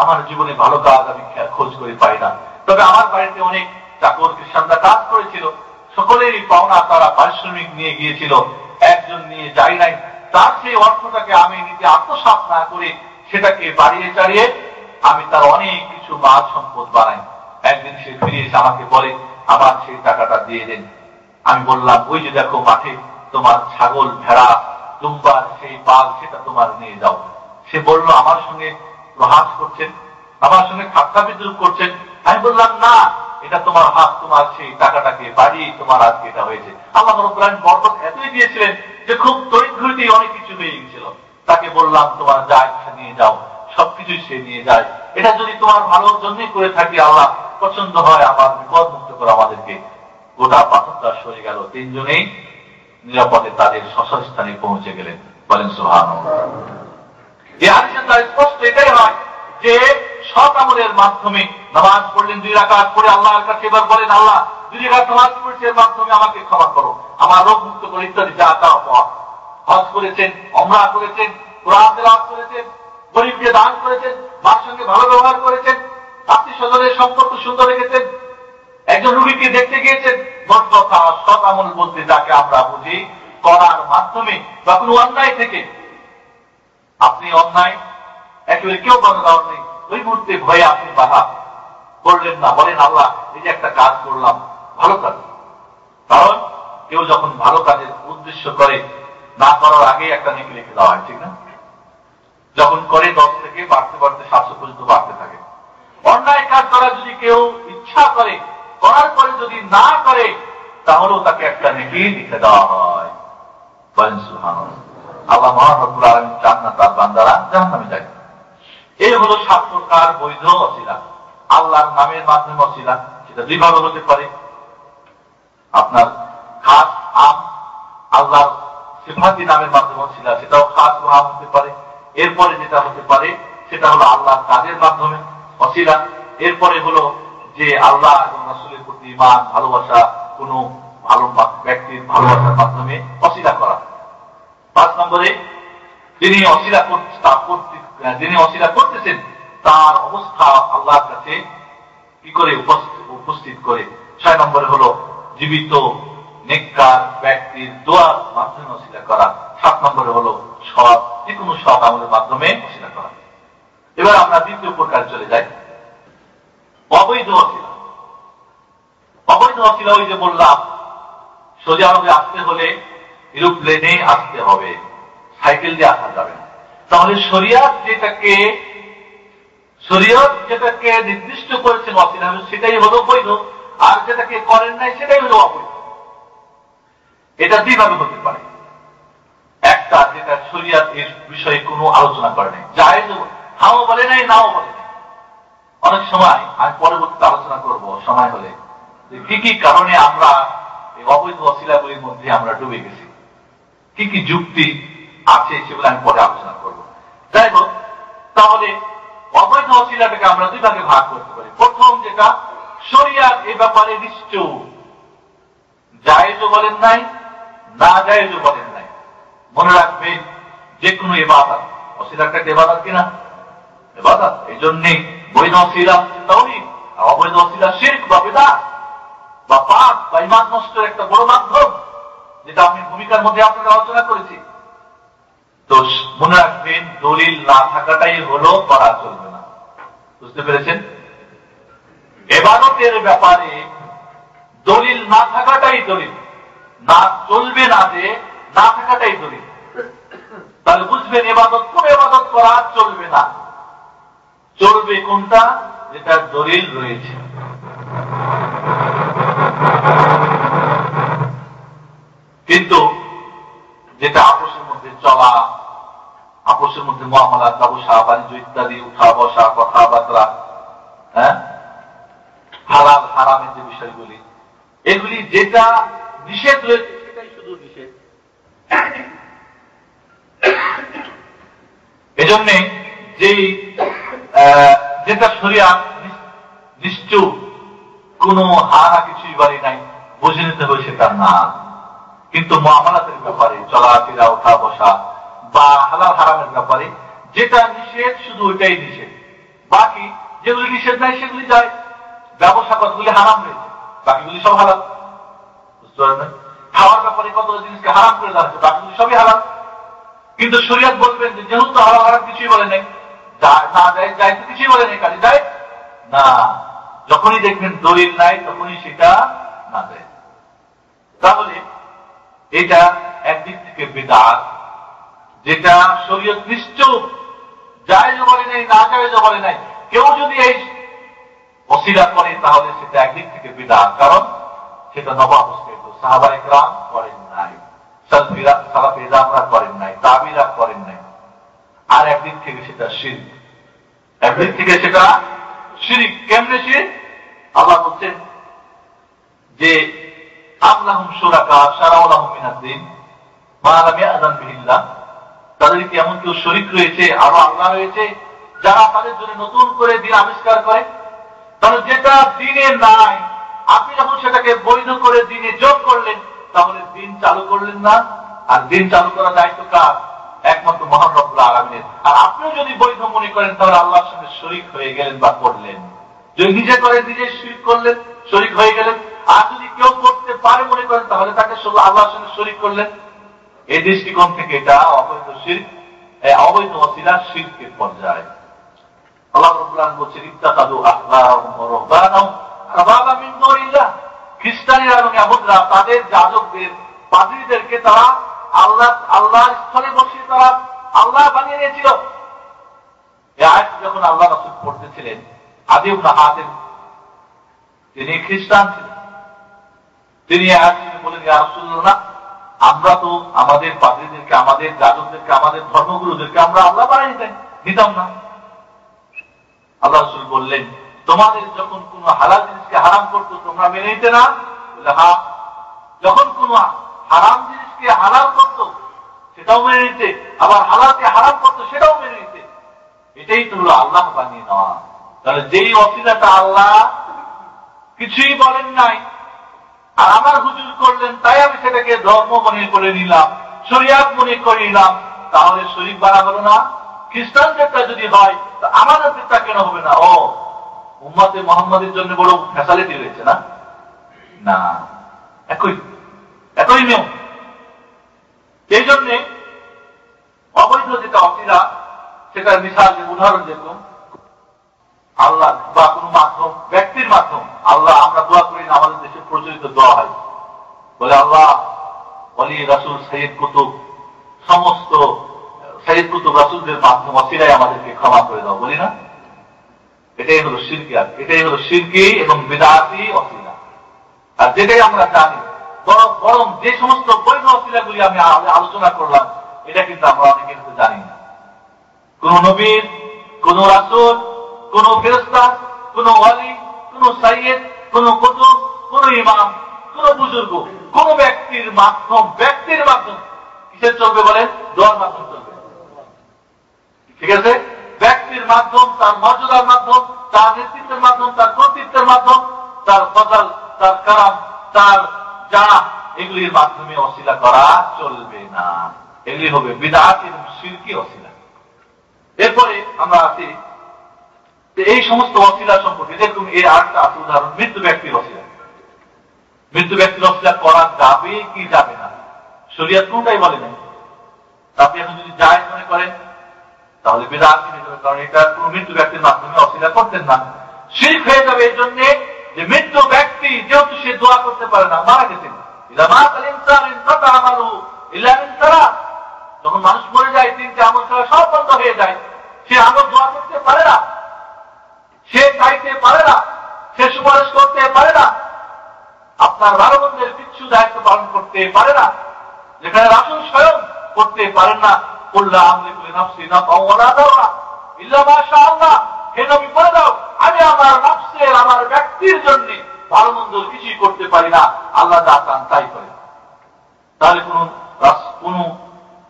আমার জীবনে ভালো কাজ আমি খোঁজ করে পাই না, তবে আমার বাড়িতে অনেক চাকর কৃষানরা কাজ করেছিল, সকলেরই পাওনা তারা পারিশ্রমিক নিয়ে গিয়েছিল, একজন নিয়ে যাই নাই। তার সেই অর্থটাকে আমি নিজে আত্মসাৎ না করে সেটাকে বাড়িয়ে চাড়িয়ে আমি তার অনেক কিছু মাল সম্পদ বানাই। একদিন সে ফিরে এসে আমাকে বলে, আমার সেই টাকাটা দিয়ে দেন। আমি বললাম, ওই যে দেখো মাঠে তোমার ছাগল, ভেড়া, দুম্বার সেই পাল, সেটা তোমার নিয়ে যাও। সে বলল, আমার সঙ্গে প্রহাস করছেন, আমার সঙ্গে ঠাট্টা বিদ্রুপ করছেন। আমি বললাম, না, এটা তোমার হাত, তোমার সেই টাকাটাকে বাড়িয়ে তোমার আজকে এটা হয়েছে। আল্লাহ রাব্বুল আলামিন বরকত এতই দিয়েছিলেন যে খুব তড়িৎ ঘড়িতেই অনেক কিছু হয়ে গেছিল। তাকে বললাম, তোমার যা ইচ্ছা নিয়ে যাও, সবকিছু সে নিয়ে যায়। এটা যদি তোমার ভালোর জন্যই করে থাকি, আল্লাহ পছন্দ হয়, আমার বিপদ মুক্ত করে আমাদেরকে। গোটা পাথরটা সরে গেল, তিনজনেই নিরাপদে তাদের শ্মশান স্থানে পৌঁছে গেলেন। বলেন সুবহানাল্লাহ। এই হাদিসের দ্বারা স্পষ্ট এটাই হয় যে সৎ আমলের মাধ্যমে নামাজ পড়লেন 2 রাকাত পড়ে আল্লাহর কাছে এবার বলেন, আল্লাহ, 2 রাকাত নামাজ পড়ছি, এর মাধ্যমে আমাকে ক্ষমা করো, আমার রোগ মুক্ত করে, ইত্যাদি যা তা পাওয়া। হজ করেছেন, ওমরা করেছেন, কোরআন তেলাওয়াত করেছেন, গরীবকে দান করেছেন, মার সঙ্গে ভালো ব্যবহার করেছেন, আত্মীয় স্বজনের সম্পর্ক সুন্দর রেখেছেন, একজন রোগীকে দেখতে গিয়েছেন। মোট কথা, সৎ আমল বলতে যাকে আমরা বুঝি করার মাধ্যমে বা কোনো অন্যায় থেকে, আপনি অন্যায় একেবারে কেউ বাধা দেওয়ার নেই, ওই মুহূর্তে ভয়ে আপনি বাধা করলেন না, বলেন, আল্লাহ, এই যে একটা কাজ করলাম, ভালো কাজ। কারণ কেউ যখন ভালো কাজের উদ্দেশ্য করে, না করার আগে একটা নেকি লিখে দেওয়া হয়, ঠিক না? যখন করে 10 থেকে বাড়তে বাড়তে 700 পর্যন্ত বাড়তে থাকে। অন্যায় কাজ করা যদি কেউ ইচ্ছা করে, করার পরে যদি না করে, তাহলেও তাকে একটা নেকি লিখে দেওয়া হয়। বলেন সুবহানাল্লাহ। আল্লাহ মহান রব্বুল আলামিন চান না তার বান্দারা জাহান্নামে যায়। এই হলো 7 প্রকার বৈধ ওসিলা। আল্লাহর নামের মাধ্যমে ওসিলা, সেটা 2 ভাবে হতে পারে। আপনার খাস আম, আল্লাহর সিফাতি নামের মাধ্যমে ওসিলা, সেটাও খাস ও আম হতে পারে। এরপরে যেটা হতে পারে সেটা হলো আল্লাহর কাজের মাধ্যমে ওসিলা। এরপরে হলো যে আল্লাহ এবং রাসূলের প্রতি ঈমান, ভালোবাসা, কোনো ভালো ব্যক্তির ভালোবাসার মাধ্যমে ওসিলা করা। 5 নম্বরে যিনি ওসিলা করতেছেন তার অবস্থা আল্লাহর কাছে কি করে উপস্থিত করে। 6 নম্বরে হলো জীবিত নেককার ব্যক্তির দোয়ার মাধ্যমে ওসিলা করা। 7 নম্বরে হলো সৎ, যে কোনো সৎ আমলের মাধ্যমে ওসিলা করা। এবার আমরা দ্বিতীয় প্রকার চলে যাই, অবৈধ ওসিলা। অবৈধ ওসিলা ওই যে বললাম, সৌদি আরবে আসতে হলে এরোপ্লেনে আসতে হবে, সাইকেল দিয়ে আসা যাবে না। তাহলে শরিয়ত যেটাকে নির্দিষ্ট করেছেন ওসিলা, সেটাই হলো বৈধ, আর যেটাকে করেন নাই সেটাই হলো অবৈধ। এটা 2 ভাবে হতে পারে। একটা যেটা শরিয়ত এর বিষয়ে কোনো আলোচনা করে নাই, জায়েজ, হাও বলে নাই, নাও বলে নাই। অনেক সময় আমি পরবর্তীতে আলোচনা করব সময় হলে, যে কি কি কারণে আমরা এই অবৈধ ওসিলাগুলির মধ্যে আমরা ডুবে গেছি, কি কি যুক্তি আছে, সেগুলো আমি পরে আলোচনা করব। যাই হোক, তাহলে অবৈধ ওসিলাটাকে আমরা 2 ভাগে ভাগ করতে পারি। প্রথম যেটা, শরিয়ত এই ব্যাপারে নিশ্চয় জায়েজও বলেন নাই, না জায়েজও বলেন নাই। মনে রাখবেন, যে কোনো ইবাদত, ওসিলাটা ইবাদত কিনা? ইবাদত। এই জন্যে বৈধ ওসিলা তাওহীদ, আর অবৈধ ওসিলা শিরক বা বিদআত বা পাপ বা ঈমান নষ্টের একটা বড় মাধ্যম। যেটা আমি ভূমিকার মধ্যে আপনাদের আলোচনা করেছি। তো মনে রাখবেন, দলিল না থাকাটাই হলো করা চলবে না। বুঝতে পেরেছেন? ইবাদতের ব্যাপারে দলিল না থাকাটাই দলিল, না চলবে না, যে না থাকাটাই দলিল। তাহলে বুঝবেন ইবাদত, কোন ইবাদত করা চলবে না, চলবে কোনটা যেটা দলিল রয়েছে। কিন্তু যেটা আপোষের মধ্যে চলা, আপোষের মধ্যে মুআমালাত, ব্যবসা বাণিজ্য ইত্যাদি, উঠা বসা, কথাবার্তা, হ্যাঁ, হালাল হারামের যে বিষয়গুলি, এগুলি যেটা নিষেধ রয়েছে সেটাই শুধু নিষেধ। এজন্যে যেটা শরিয়াত নিশ্চুপ, কোন হারা কিছুই বাড়ি নাই, বুঝে নিতে হবে সেটা না। কিন্তু মুআমালাতের ব্যাপারে, চলাফেরা, ওঠা বসা বা হালাল হারামের ব্যাপারে যেটা নিষেধ শুধু ওইটাই নিষেধ, বাকি যেগুলি নিষেধ নাই সেগুলি যায়। ব্যবসা কতগুলি হারাম রয়েছে, বাকিগুলি সব হালাল। বুঝতে পারবেন? খাওয়ার ব্যাপারে কত জিনিসকে হারাম করে দেওয়া হচ্ছে, বাকিগুলি সবই হালাল। কিন্তু শরিয়ত বলবেন যে যেহেতু হালাল হারাম কিছুই বলে নাই, না যায় যায় তো কিছুই বলে নাই, কাজে যায় না। যখনই দেখবেন দলিল নাই তখনই সেটা না যায়। তাহলে এটা একদিক থেকে বিদআত, যেটা শরীয়ত নিশ্চুপ, জায়েজ বলে নাই, না জায়েজ বলে নাই। কেউ যদি এই ওসিলা করে তাহলে সেটা একদিক থেকে বিদআত, কারণ সেটা নবাবস্থিত, সাহাবায়ে কেরাম করেন নাই, সালাফে ইজমরা করেন নাই, তাবিরা করেন নাই। আর একদিক থেকে সেটা শিরক, একদিক থেকে সেটা শিরক। কেমনে শিরক? আল্লাহ বলছেন যে আমলাহুম শুরাকা শারাউ লাহুম মিনাদ দ্বীন মা লাম ইয়াযান বিহিল্লাহ, তাদের কি এমন কেউ শরীক রয়েছে, আরো আল্লাহ রয়েছে, যারা তাদের জন্য নতুন করে দিন আবিষ্কার করে? তাহলে যেটা দিনে নাই, আপনি যখন সেটাকে বৈধ করে দিনে যোগ করলেন, তাহলে দিন চালু করলেন না। আর দিন চালু করার দায়িত্ব কার? একমাত্র মহান রব্বুল আলামিনের। আর আপনিও যদি বৈধ মনে করেন তাহলে আল্লাহর সঙ্গে শরীক হয়ে গেলেন বা করলেন। যদি নিজে করে নিজে শিরক করলেন, শরীক হয়ে গেলেন। আর যদি কেউ করতে পারে মনে করেন তাহলে তাকে আল্লাহর সঙ্গে শরীক করলেন। এই দৃষ্টিকোণ থেকে এটা অবৈধ শিরক, অবৈধ ওসিলা শিরকের পর্যায়ে। আল্লাহ রাব্বুল আলামিন বলেছেন ইত্তাখাযু আহবারহুম ওয়া রুহবানাহুম আরবাবা মিন দুনিল্লাহ, খ্রিস্টানেরা এবং ইহুদিরা তাদের যাজকদের, পাদ্রীদেরকে তারা আল্লাহর স্থলে বসিয়ে তারা আল্লাহ বানিয়ে নিয়েছিল। এই আয়াত যখন আল্লাহ রাসূল পড়তেছিলেন, আদী ইবনে হাতিম, তিনি খ্রিস্টান ছিলেন, তিনি আয়াত বলেন, ইয়া রাসূলুল্লাহ, আমরা তো আমাদের পাদ্রীদেরকে, আমাদের যাজকদেরকে, আমাদের ধর্মগুরুদেরকে আমরা আল্লাহ বানিয়ে নিতাম না। আল্লাহ রাসূল বললেন, তোমাদের যখন কোন হালাল জিনিসকে হারাম করতো তোমরা মেনে নিতে না? বলে হ্যাঁ। যখন কোন হারাম জিনিসকে হালাল করতো সেটাও মেনে নিতে, আবার হালালকে হারাম করতো সেটাও মেনে নিতে। এটাই তো হলো আল্লাহ বানিয়ে নেওয়া। তাহলে যেই ওসিলাটা আল্লাহ কিছুই বলেন নাই, আর আমার হুজুর করলেন, তাই আমি সেটাকে ধর্ম মনে করে নিলাম, শরিয়াত মনে করে নিলাম, তাহলে শরীক বানা হলো না? খ্রিস্টানদেরটা যদি হয় তো আমাদেরটা কেন হবে না? ও উম্মতে মুহাম্মাদের জন্য বড় ফ্যাসিলিটি রয়েছে না? না, একই নিয়ম। এই জন্যে অবৈধ যেটা ওসিলা, সেটার মিসাল, উদাহরণ যেরকম আল্লাহ বা কোন মাধ্যম, ব্যক্তির মাধ্যম। আল্লাহ, আমরা দোয়া করি না, আমাদের দেশে প্রচলিত দোয়া হয়, বলে আল্লাহ ওলি রাসূল সাইয়্যিদ কুতুব, সমস্ত সাইয়্যিদ কুতুব রাসূলদের মাধ্যম ওসিলায় আমাদেরকে ক্ষমা করে দাও, বলি না? এটাই হলো শিরকিয়াত, এটাই হলো শিরকি এবং বিদআতি ওসিলা। আর যেটাই আমরা জানি, বরং যে সমস্ত বৈধ ওসিলাগুলি আমি আলোচনা করলাম, এটা কিন্তু আমরা অনেকে কিন্তু জানি না। কোন নবীর, কোন রাসূল, কোন ফেরেশতা, কোন ওয়ালি, কোন সাইয়্যিদ, কোন কুতুব, কোন ইমাম, কোন বুজুর্গ, কোন ব্যক্তির মাধ্যম কিসের চলবে বলেন? দোয়ার মাধ্যম চলবে। ঠিক আছে? ব্যক্তির মাধ্যম, তার মর্যাদার মাধ্যম, তার নেতৃত্বের মাধ্যম, তার কর্তৃত্বের মাধ্যম, তার ফজল, তার কারাম, তার জাহ, এগুলির মাধ্যমে ওসিলা করা চলবে না। এগুলি হবে বিদআত এবং শিরকি ওসিলা। এরপরে আমরা আছি এই সমস্ত ওসিলা সম্পর্কে, যেরকম এর আরেকটা আছে উদাহরণ, মৃত্যু ব্যক্তির ওসিলা। মৃত্যু ব্যক্তির ওসিলা করা যাবে কি যাবে না? শরিয়ত কোনটাই বলে নাই। আপনি এখন যদি জায়েজ মনে করেন তাহলে বিদআত হয়ে যাবে, কারণ এটা কোন মৃত্যু ব্যক্তির মাধ্যমে অস্বীকার করতেন না। শিরক হয়ে যাবে এই জন্য যে মৃত্যু ব্যক্তি যেহেতু সে দোয়া করতে পারে না, মারা গেছেন, যখন মানুষ মরে যায় তিনটে আমল ছাড়া সব বন্ধ হয়ে যায়। সে আমল দোয়া করতে পারে না, সে চাইতে পারে না, সে সুপারিশ করতে পারে না, আপনার ভালো মন্দের কিচ্ছু দায়িত্ব পালন করতে পারে না, যেখানে রাসূল স্বয়ং করতে পারেন না। কুল্লা আমলিকু লিনাফসি নাফআন ওয়া লা দাররা ইল্লা মা শাআল্লাহ, হে নবী বলে দাও আমি আমার নফসের, আমার ব্যক্তির জন্য ভালো মন্দ কিছুই করতে পারি না, আল্লাহ যা চান তাই করে। তাহলে কোন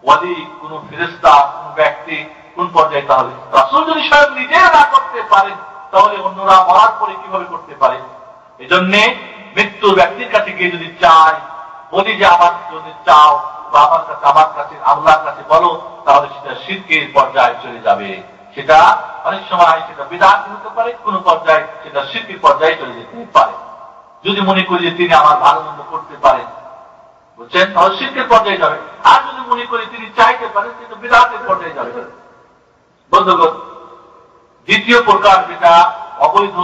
ওয়ালি, কোন ফেরেশতা, কোন ব্যক্তি কোন পর্যায়ে? তাহলে রাসূল যদি স্বয়ং নিজে না করতে পারেন তাহলে অন্যরা মরার পরে কিভাবে করতে পারে? এজন্য মৃত্যু ব্যক্তির কাছে গিয়ে যদি চাই, বলি যে আমার জন্য চাও বা আমার কাছে আল্লাহর কাছে বলো, তাহলে সেটা শিরকের পর্যায়ে চলে যাবে। সেটা অনেক সময় সেটা বিদআত হতে পারে, কোন পর্যায়ে সেটা শিরকের পর্যায়ে চলে যেতে পারে। যদি মনে করি যে তিনি আমার ভালো মন্দ করতে পারেন, বুঝছেন, তাহলে শিরকের পর্যায়ে যাবে। আর যদি মনে করি তিনি চাইতে পারেন, সেটা বিদআতের পর্যায়ে যাবে। বন্ধুগণ, দ্বিতীয় প্রকার যেটা অবৈধ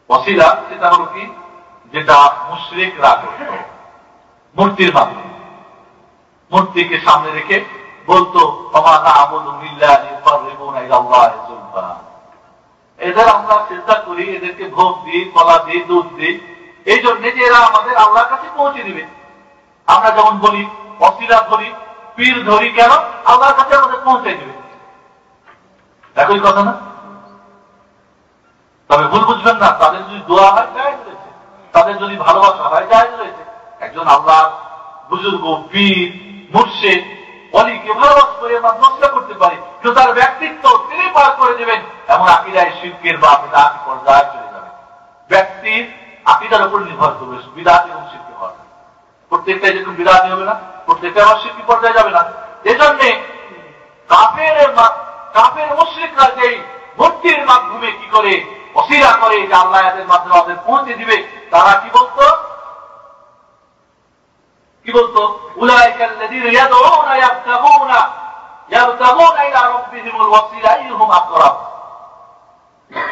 ওসিলা, সেটা হলো কি, যেটা মুশরিকরা করত মূর্তির মাধ্যমে। মূর্তিকে সামনে রেখে বলতো এদের আমরা চেষ্টা করি, এদেরকে ভোগ দিই, কলা দিই, দুধ দিই, এই জন্য যে এরা আমাদের আল্লাহর কাছে পৌঁছে দিবে। আমরা যেমন বলি ওসিলা ধরি, পীর ধরি, কেন? আল্লাহর কাছে আমাদের পৌঁছে দিবে। একই কথা না? তবে ভুল বুঝবেন না, তাদের যদি দোয়া হয় জায়েজ রয়েছে, তাদের যদি ভালোবাসা হয় জায়েজ রয়েছে। একজন আল্লাহ বুজুর্গ, পীর, মুর্শিদ, ওলিকে ভালোবাসা করে নসিহত করতে পারি, কিন্তু তার ব্যক্তিত্ব তিনি পার করে দেবেন এমন আকীদায় শিরকের বা বিদআত পর্যায়ে চলে যাবে। ব্যক্তির আকীদার উপর নির্ভর করবে বিদআত এবং শিরক হওয়া। প্রত্যেকটাই যেরকম বিদআত হবে না, প্রত্যেকটা আবার শিরকি পর্যায়ে যাবে না। এজন্য কাফের মুশরিকরা যেই মূর্তির মাধ্যমে কি করে ওসিলা করে যে আল্লাহ এদের মাধ্যমে আমাদের পৌঁছে দিবে, তারা কি বলতো? উলাইকাল্লাযীনা ইয়াদউনা ইয়াবতাগুনা ইলা রাব্বিহিমুল ওয়াসিলা আইয়ুহুম আকরাব।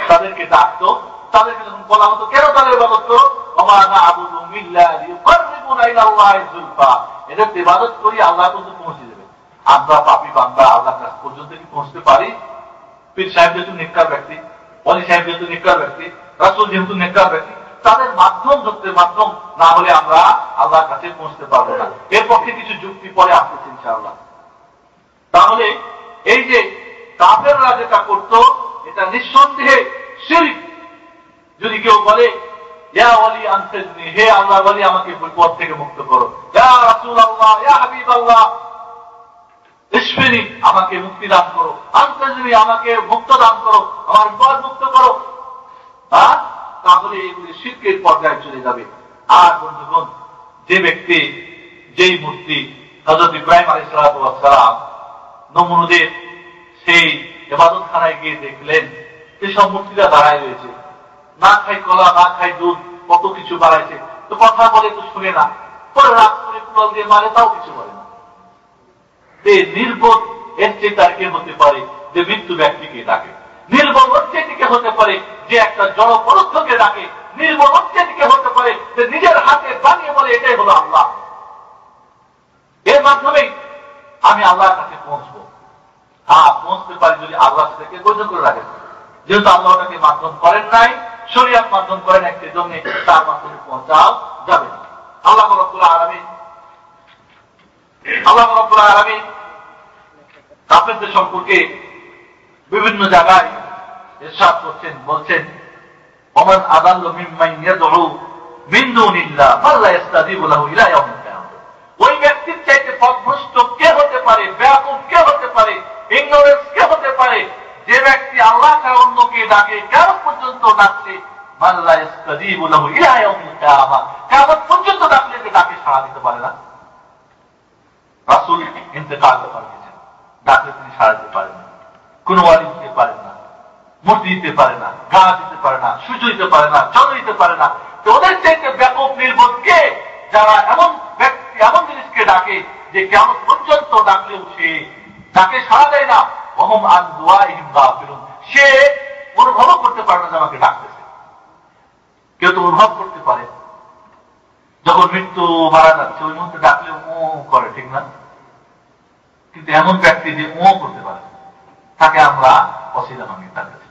তাদেরকে ডাকতো, তাদেরকে যখন বলা হতো কেন তাদের ইবাদত করো, ওমা না'বুদু ইল্লা লিইউকাররিবুনা ইলাল্লাহি যুলফা, এদের ইবাদত করি আল্লাহ পর্যন্ত পৌঁছে দেবে। আমরা পাপী বান্দা আল্লাহর কাছে পর্যন্ত কি পৌঁছতে পারি? পীর সাহেব যেহেতু নেককার ব্যক্তি, ওলি সাহেব যেহেতু নেককার ব্যক্তি, রাসূল যেহেতু নেককার ব্যক্তি, তাদের মাধ্যম ধরতে, মাধ্যম না হলে আমরা আল্লাহর কাছে পৌঁছতে পারবো না। এর পক্ষে কিছু যুক্তি পরে আসতেছে ইনশাআল্লাহ। তাহলে এই যে কাফেররা যেটা করত, এটা নিঃসন্দেহে শিরক। যদি কেউ বলে ইয়া ওয়ালি আনসিজনি, হে আল্লাহ ওয়ালি আমাকে বিপদ থেকে মুক্ত করো, ইয়া রাসূলুল্লাহ, ইয়া হাবিবাল্লাহ ইশফিনি, আমাকে মুক্তি দান করো, আনসিজনি, আমাকে মুক্ত দান করো, আমার বিপদ মুক্ত করো, তাহলে এগুলি শিরকের পর্যায়ে চলে যাবে। আর বন্ধুগণ, যে ব্যক্তি যেই মূর্তি হযরত ইব্রাহিম আলাইহিস সালাম নমরুদের সেই ইবাদতখানায় গিয়ে দেখলেন যে সব মূর্তিরা দাঁড়ায় রয়েছে, না খাই কলা, না খাই দুধ, কত কিছু বাড়াইছে, তো কথা বলে তো শুনে না, পরে রাত করে কুড়াল দিয়ে মারে, তাও কিছু বলে না। নির্বোধ এর চেয়ে তার কে হতে পারে যে মৃত্যু ব্যক্তিকে ডাকে? নির্বোধ হচ্ছে হতে পারে যে একটা জড় পদার্থকে ডাকে? নির্বোধ হচ্ছে হতে পারে যে নিজের হাতে বানিয়ে বলে এটাই হলো আল্লাহ, এর মাধ্যমে আমি আল্লাহর কাছে পৌঁছবো। পৌঁছতে পারি যদি আল্লাহ সেটাকে বৈধ করে রাখেন। যেহেতু আল্লাহ ওটাকে মাধ্যম করেন নাই, শরীয়ত মাধ্যম করেন একটি জন্য, তার মাধ্যমে পৌঁছাও যাবে। আল্লাহ রাব্বুল আলামিন কাফেরদের সম্পর্কে বিভিন্ন জায়গায় ইরশাদ করছেন, বলছেন ওমান আযাল্লু মিম্মান ইয়াদউ মিন দুনিল্লাহ মা লা ইস্তাজিবু লাহু ইলা ইয়াউমিল কিয়ামাহ। ওই ব্যক্তির চাইতে পথভ্রষ্ট কে হতে পারে, বেয়াকুব কে হতে পারে, ইগনোরেন্স কে হতে পারে, যে ব্যক্তি আল্লাহ ছাড়া অন্যকে ডাকে, কিয়ামত পর্যন্ত ডাকছে, মা লা ইস্তাজিবু লাহু ইলা ইয়াউমিল কিয়ামাহ, কিয়ামত পর্যন্ত ডাকলে যে ডাকে সাড়া দিতে পারে না। রাসূল ইন্তেকাল করে গেছেন, ডাকলে তিনি সাড়া দিতে পারেন না, কোন ওয়ালি দিতে পারেন না, মূর্তি দিতে পারে না, গাছ দিতে পারে না, সূর্য দিতে পারে না, চন্দ্র দিতে পারে না। তো ওদের চাইতে ব্যাপক নির্বোধ কে? যারা এমন ব্যক্তি ডাকে যে কেমন পর্যন্ত ডাকলেও সে তাকে সাড়া দেয় না, ওহম আন দুআইহিম গাফিলুন, সে অনুভব করতে পারে না যে আমাকে ডাকতেছে। কেউ তো অনুভব করতে পারে যখন মৃত্যু মারা যাচ্ছে ওই মুহূর্তে ডাকলে ও করে, ঠিক না? কিন্তু এমন ব্যক্তি যে ও করতে পারে তাকে আমরা ওসিলা মানি তার কাছে।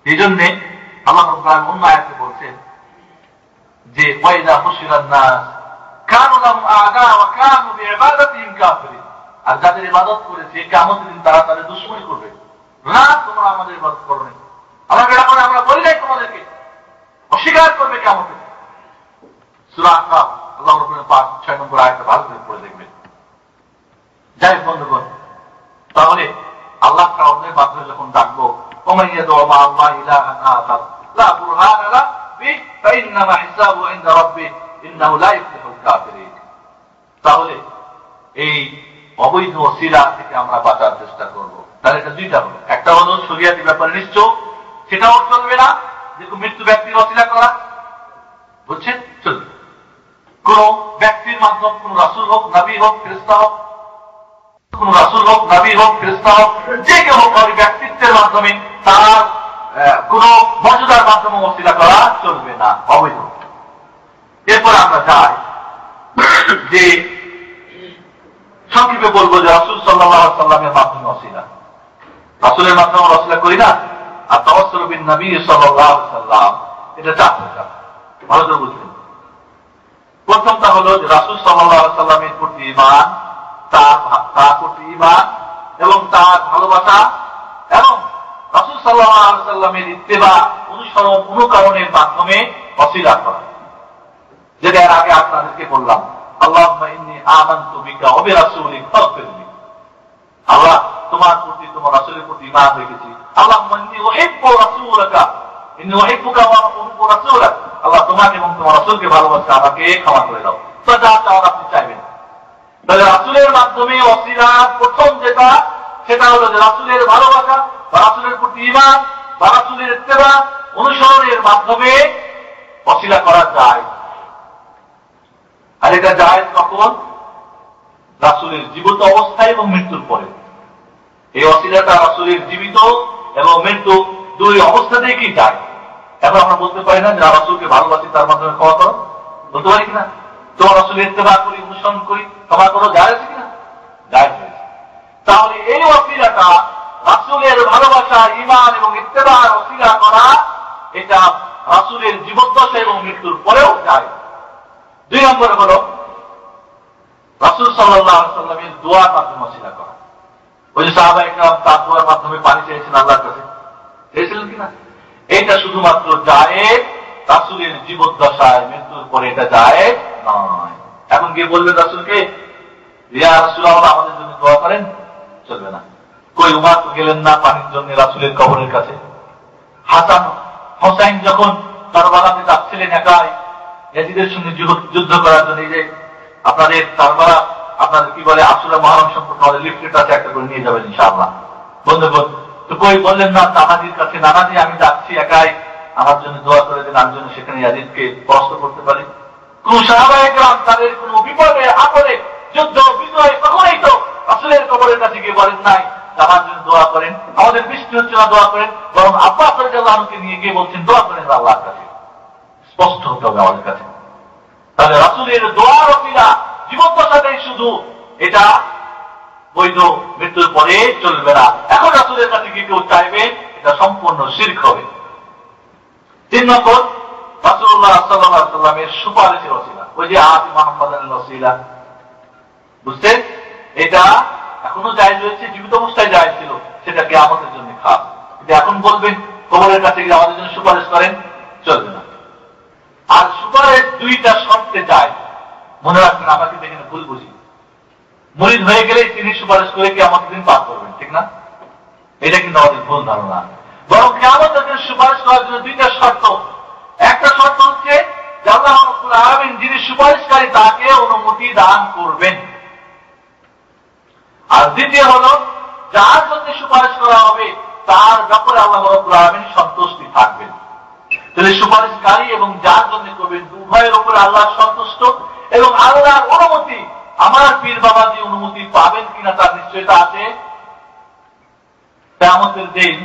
এই জন্যে আল্লাহ রাব্বুল অন্য আয়াতে বলছেন যে ওয়াইদা হুশিরান নাস কানু লাহুম আ'দা ওয়া কানু বিইবাদাতিহিম কাফিরিন, আর যাদের ইবাদত করেছে কিয়ামতের দিন তারা তাদের দুশমনী করবে, না তোমরা আমাদের ইবাদত করো না, আমাকে ডাকো না, আমরা বলি নাই তোমাদেরকে, অস্বীকার করবে কিয়ামতের দিন। সূরা আহকাফ আল্লাহ রাব্বুল পাক 6 নম্বর আয়াতে ভালো করে পড়ে দেখবেন। যাই বন্ধুগণ, তাহলে আল্লাহ তাআলার মাধ্যমে যখন ডাকবো ওমান ইয়াদউ মা আল্লাহ ইলাহান আখার লা বুরহানা লা বিহি ফাইন্নামা হিসাবু ইনদা রাব্বিহি ইন্নাহু লা ইফলিহুল কাফিরিন, তাহলে এই অবৈধ ওসিলা থেকে আমরা বাঁচার চেষ্টা করব। তাহলে এটা দুইটা হলো, একটা হলো শরিয়াতি ব্যাপারে নিশ্চয়, সেটাও চলবে না যে মৃত্যু ব্যক্তির ওসিলা করা, বুঝছেন, চলবে। কোন ব্যক্তির মাধ্যমে, কোন রাসূল হোক, নবী হোক, ফেরেশতা হোক, কোন রাসূল হোক, নবী হোক, ফেরেশতা হোক, যে কেউ হোক, ওই ব্যক্তিত্বের মাধ্যমে তার কোন মর্যাদার মাধ্যমে ওসিলা করা চলবে না, অবৈধ। এরপর আমরা যাই যে সংক্ষেপে বলবো যে রাসূল সাল্লাল্লাহু আলাইহি ওয়াসাল্লামের মাধ্যমে ওসিলা, রাসূলের মাধ্যমে ওসিলা করি না, আর তাওয়াসসুল বিন নবী সাল্লাল্লাহু আলাইহি ওয়াসাল্লাম, এটা চার প্রকার, ভালো করে বুঝবেন। প্রথমটা হলো যে রাসূল সাল্লাল্লাহু আলাইহি ওয়াসাল্লামের প্রতি ঈমান, তার প্রতি ঈমান এবং তার ভালোবাসা এবং রাসূল সাল্লাল্লাহু আলাইহি ওয়াসাল্লামের ইত্তেবা, অনুসরণ, অনুকরণের মাধ্যমে ওসিলা করা। যেটা এর আগে আপনাদেরকে বললাম, আল্লাহুম্মা ইন্নী আমানতু বিকা ওয়া বিরাসূলিকা ফাগফিরলি, আল্লাহ তোমার প্রতি, তোমার রাসূলের প্রতি ঈমান রেখেছি। আল্লাহুম্মা ইন্নী উহিব্বু রাসূলাকা ইন্নী উহিব্বুকা ওয়া উহিব্বু রাসূলাক, আল্লাহ তোমাকে এবং তোমার রাসূলকে ভালোবাসি, আমাকে ক্ষমা করে দাও। তো যা চাওয়ার আপনি চাইবেন। তাহলে রাসূলের মাধ্যমে ওসিলার প্রথম যেটা, সেটা হলো যে রাসূলের ভালোবাসা বা রাসূলের প্রতি ঈমান বা রাসূলের ইত্তেবা, অনুসরণের মাধ্যমে ওসিলা করা যায়। আর এটা যায় কখন? রাসূলের জীবিত অবস্থায় এবং মৃত্যুর পরে। এই ওসিলাটা রাসূলের জীবিত এবং মৃত্যু দুই অবস্থাতেই কি যায়। এখন আমরা বলতে পারি না যে রাসূলকে ভালোবাসি, তার মাধ্যমে ক্ষমা করো, বলতে পারি কিনা? তোমার রাসূলের ইত্তেবা করি, অনুসরণ করি, ক্ষমা করো, যায় আছে কিনা? যায় হয়েছে। তাহলে এই ওসিলাটা রাসূলের ভালোবাসা, ঈমান এবং ইত্তেবার ওসিলা করা, এটা রাসূলের জীবদ্দশা এবং মৃত্যুর পরেও যায়। দুই নম্বরে হলো রাসূল সাল্লাল্লাহু আলাইহি ওয়াসাল্লামের দোয়ার মাধ্যমে ওসিলা করা। ওই যে সাহাবায়ে কেরাম তার দোয়ার মাধ্যমে পানি চেয়েছেন আল্লাহর কাছে, চেয়েছিলেন কিনা? এটা শুধুমাত্র জায়েজ রাসূলের জীবদ্দশায়, মৃত্যুর পরে এটা জায়েজ নয়। এখন গিয়ে বলবেন রাসূলকে, ইয়া রাসূলুল্লাহ আমাদের জন্য দোয়া করেন, চলবে না। কই উমর তো গেলেন না পানির জন্য রাসূলের কবরের কাছে। হাসান হোসাইন যখন কারবালাতে যাচ্ছিলেন একাই ইয়াজিদের সঙ্গে যুদ্ধ করার জন্য, এই যে আপনাদের কারবালা, আপনাদের কি বলে, আশুরা মুহররম সম্পর্কে আমাদের লিফলেট আছে, একটা করে নিয়ে যাবেন ইনশাআল্লাহ বন্ধুগণ। তো কই বললেন না নানাজির কাছে, নানাজি আমি যাচ্ছি একাই, আমার জন্য দোয়া করে দেন, আমি যেন সেখানে ইয়াজিদকে পরাস্ত করতে পারি। কোন সাহাবায়ে কেরাম তাদের কোন বিপদে আপদে, যুদ্ধ বিজয়, কখনোই তো রাসূলের কবরের কাছে গিয়ে বলেন নাই আমার জন্য দোয়া করেন, আমাদের বৃষ্টি হচ্ছে না দোয়া করেন, বরং আব্বাস রাদিয়াল্লাহু আনহুকে নিয়ে গিয়ে বলছেন দোয়া করেন আল্লাহর কাছে। স্পষ্ট হতে হবে আমাদের কাছে। তাহলে রাসূলের দোয়ার ওসিলা জীবদ্দশাতেই শুধু, এটা বৈধ, মৃত্যুর পরে চলবে না। এখন রাসূলের কাছে গিয়ে কেউ চাইবে, এটা সম্পূর্ণ শিরক হবে। তিন নম্বর, রাসূলুল্লাহ সাল্লাল্লাহু আলাইহি ওয়াসাল্লামের সুপারিশের ওসিলা, ওই যে আতি মুহাম্মাদানের ওসিলা, বুঝছেন? এটা এখনো জায়েজ রয়েছে, জীবিত অবস্থায় জায়েজ ছিল, সেটা কিয়ামতের জন্য খাস। কিন্তু এখন বলবেন কবরের কাছে গিয়ে আমাদের জন্য সুপারিশ করেন, চলবে না। আর সুপারিশ দুইটা শর্তে যায়, মনে রাখবেন, আমাকে এখানে ভুল বুঝি। মুরিদ হয়ে গেলে তিনি সুপারিশ করে কিয়ামতের দিন পার করবেন, ঠিক না? এটা কিন্তু আমাদের ভুল ধারণা। বরং কিয়ামতের দিন সুপারিশ করার জন্য দুইটা শর্ত। একটা শর্ত হচ্ছে যে আল্লাহ রাব্বুল আলামিন যিনি সুপারিশকারী তাকে অনুমতি দান করবেন। আর দ্বিতীয় হলো যার জন্য সুপারিশ করা হবে তার ব্যাপারে আল্লাহ রাব্বুল আলামিন সন্তুষ্টি থাকবেন। তাহলে সুপারিশকারী এবং যার জন্য করবেন উভয়ের উপরে আল্লাহ সন্তুষ্ট এবং আল্লাহর অনুমতি আমার পীর বাবাজি অনুমতি পাবেন কিনা তার নিশ্চয়তা আছে। কিয়ামতের দিন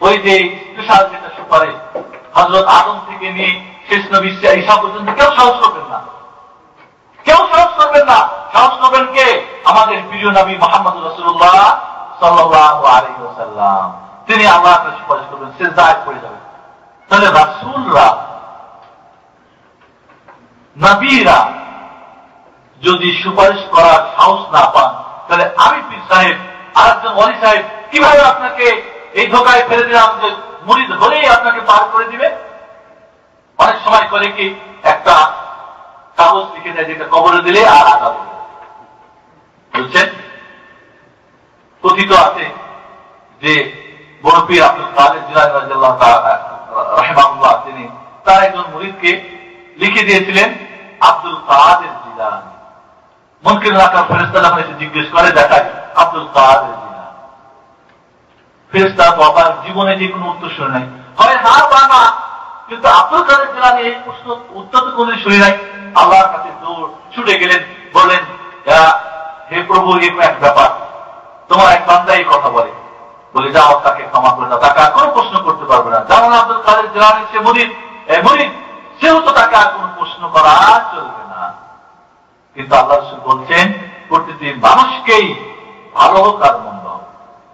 ওই যে স্পেশাল যেটা সুপারিশ হযরত আদম থেকে নিয়ে শেষ নবী ঈসা পর্যন্ত কেউ সাহস করবেন না, কেউ সাহস করবেন না। সাহস করবেন কে? আমাদের প্রিয় নবী মুহাম্মদ রাসূলুল্লাহ সাল্লাল্লাহু আলাইহি ওয়াসাল্লাম। তিনি আল্লাহর কাছে সুপারিশ করবেন, সিজদায় পড়ে যাবেন। তাহলে রাসূলরা, নবীরা যদি সুপারিশ করার সাহস না পান, তাহলে আমি পীর সাহেব আর একজন ওলি সাহেব কিভাবে আপনাকে এই ধোকায় ফেলে দিলাম যে মুরিদ হলেই আপনাকে পার করে দিবে? অনেক সময় করে কি একটা কাগজ লিখে দেয় যেটা কবরে দিলে আর আজাদ হবে, বুঝছেন? কথিত আছে যে বড় পীর আব্দুল কাদের জিলানী রাদিয়াল্লাহু তাআলা রাহিমাহুল্লাহ তিনি তার একজন মুরিদকে লিখে দিয়েছিলেন আব্দুল কাদের জিলানী। মুনকির নাকার ফেরেশতা যখন এসে জিজ্ঞেস করে, দেখায় আব্দুল কাদের জিলানী। ফেরেশতা বাবার জীবনে যে কোনো উত্তর শুনে নাই, হয় হ্যাঁ বা না, কিন্তু আব্দুল কাদের জিলানী এই প্রশ্ন উত্তর তো কোনদিন শুনে নাই। আল্লাহর কাছে দৌড় ছুটে গেলেন, বললেন হে প্রভু, এরকম এক ব্যাপার, তোমার এক বান্দা এই কথা বলে যাও তাকে ক্ষমা করে দাও, তাকে আর কোনো প্রশ্ন করতে পারবে না। যেমন আব্দুল কাদের জিলানী সে মুরিদ, সেও তো তাকে আর কোনো প্রশ্ন করা চলবে না। কিন্তু আল্লাহ রাসূল বলছেন প্রতিটি মানুষকেই, ভালো হোক আর মন্দ হোক,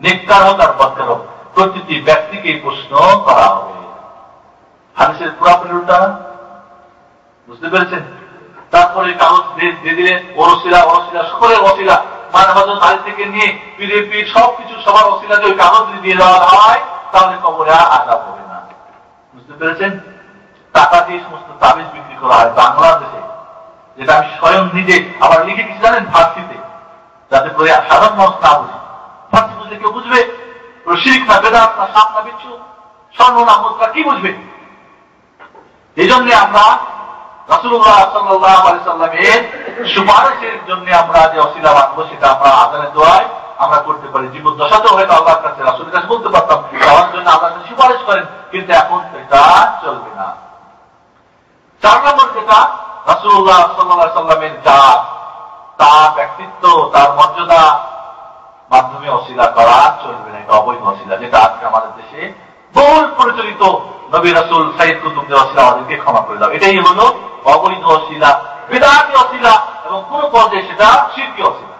নেককার হোক আর বদকার হোক, প্রতিটি ব্যক্তিকেই প্রশ্ন করা হবে। হাদিসের পুরাপুরি উল্টা, বুঝতে পেরেছেন? তারপরে কাগজ দিয়ে দিলে ওসিলা সকলের ওসিলা, মানে হযরত আলী থেকে নিয়ে পীর সবকিছু সবার ওসিলা যদি কাগজ দিয়ে দেওয়া হয়, তাহলে কবরে আযাব হবে না। বুঝতে পেরেছেন? টাকা দিয়ে সমস্ত তাবিজ বিক্রি করা হয় বাংলাদেশে, যেটা আমি স্বয়ং নিজে আবার লিখে কিছু জানেন ফার্সিতে, যাতে করে সাধারণ মানুষ না বুঝে। ফার্সি বুঝলে কেউ বুঝবে শিরক না বেদাত না সাপ না বিচ্ছু স্বর্ণ না মুদ্রা, কি বুঝবে? এই জন্য আমরা রাসূলুল্লাহ সাল্লাল্লাহু আলাইহি সাল্লামের সুপারিশের জন্য আমরা যে ওসিলা বাঁধবো, সেটা আমরা আযানের দোয়ায় আমরা করতে পারি। জীবদ্দশাতেও হয়তো আল্লাহর কাছে, রাসূলের কাছে বলতে পারতাম, আমার জন্য আল্লাহর কাছে সুপারিশ করেন, কিন্তু এখন এটা চলবে না। 4 নম্বর যেটা, রাসূলুল্লাহ সাল্লাল্লাহু আলাইহি সাল্লামের জাত, তার ব্যক্তিত্ব, তার মর্যাদা মাধ্যমে ওসিলা করা চলবে না, এটা অবৈধ ওসিলা, যেটা আজকে আমাদের দেশে বহুল প্রচলিত। নবী রাসূল সাইয়্যিদ কুতুবদের ওসিলা আমাদেরকে ক্ষমা করে দাও, এটাই হলো অবৈধ ওসিলা, বিদআতি ওসিলা, এবং কোন পর্যায়ে সেটা শিরকি ওসিলা।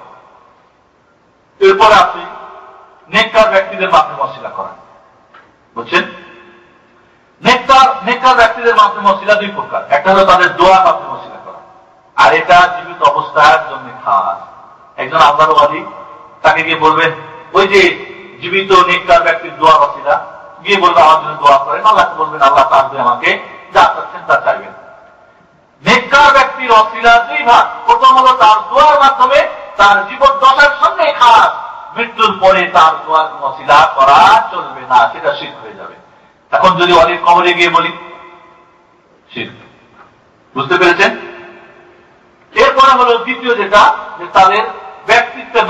এরপর আছে নেককার ব্যক্তিদের মাধ্যমে ওসিলা করা, বুঝছেন? নেককার ব্যক্তিদের মাধ্যমে ওসিলা 2 প্রকার। একটা হলো তাদের দোয়ার মাধ্যমে ওসিলা করা, আর এটা জীবিত অবস্থার জন্য খাস। একজন আল্লাহর ওয়ালি, তাকে গিয়ে বলবেন, ওই যে জীবিত নেককার ব্যক্তির দোয়ার ওসিলা, গিয়ে বলবেন আমার জন্য দোয়া করেন, আল্লাহকে বলবেন আল্লাহ তাআলা আমাকে যা চাচ্ছেন তা চাইবেন। নেককার ব্যক্তির ওসিলা 2 ভাগ। প্রথম হলো তার দোয়ার মাধ্যমে, তার জীবদ্দশার সঙ্গে খাস, মৃত্যুর পরে তার দোয়ার ওসিলা করা চলবে না, সেটা শিরক হয়ে যাবে। এখন যদি ওয়ালির কবরে গিয়ে বলি, শিরক। বুঝতে পেরেছেন? এরপরে হলো দ্বিতীয় যেটা, যে তাদের ব্যক্তিত্বের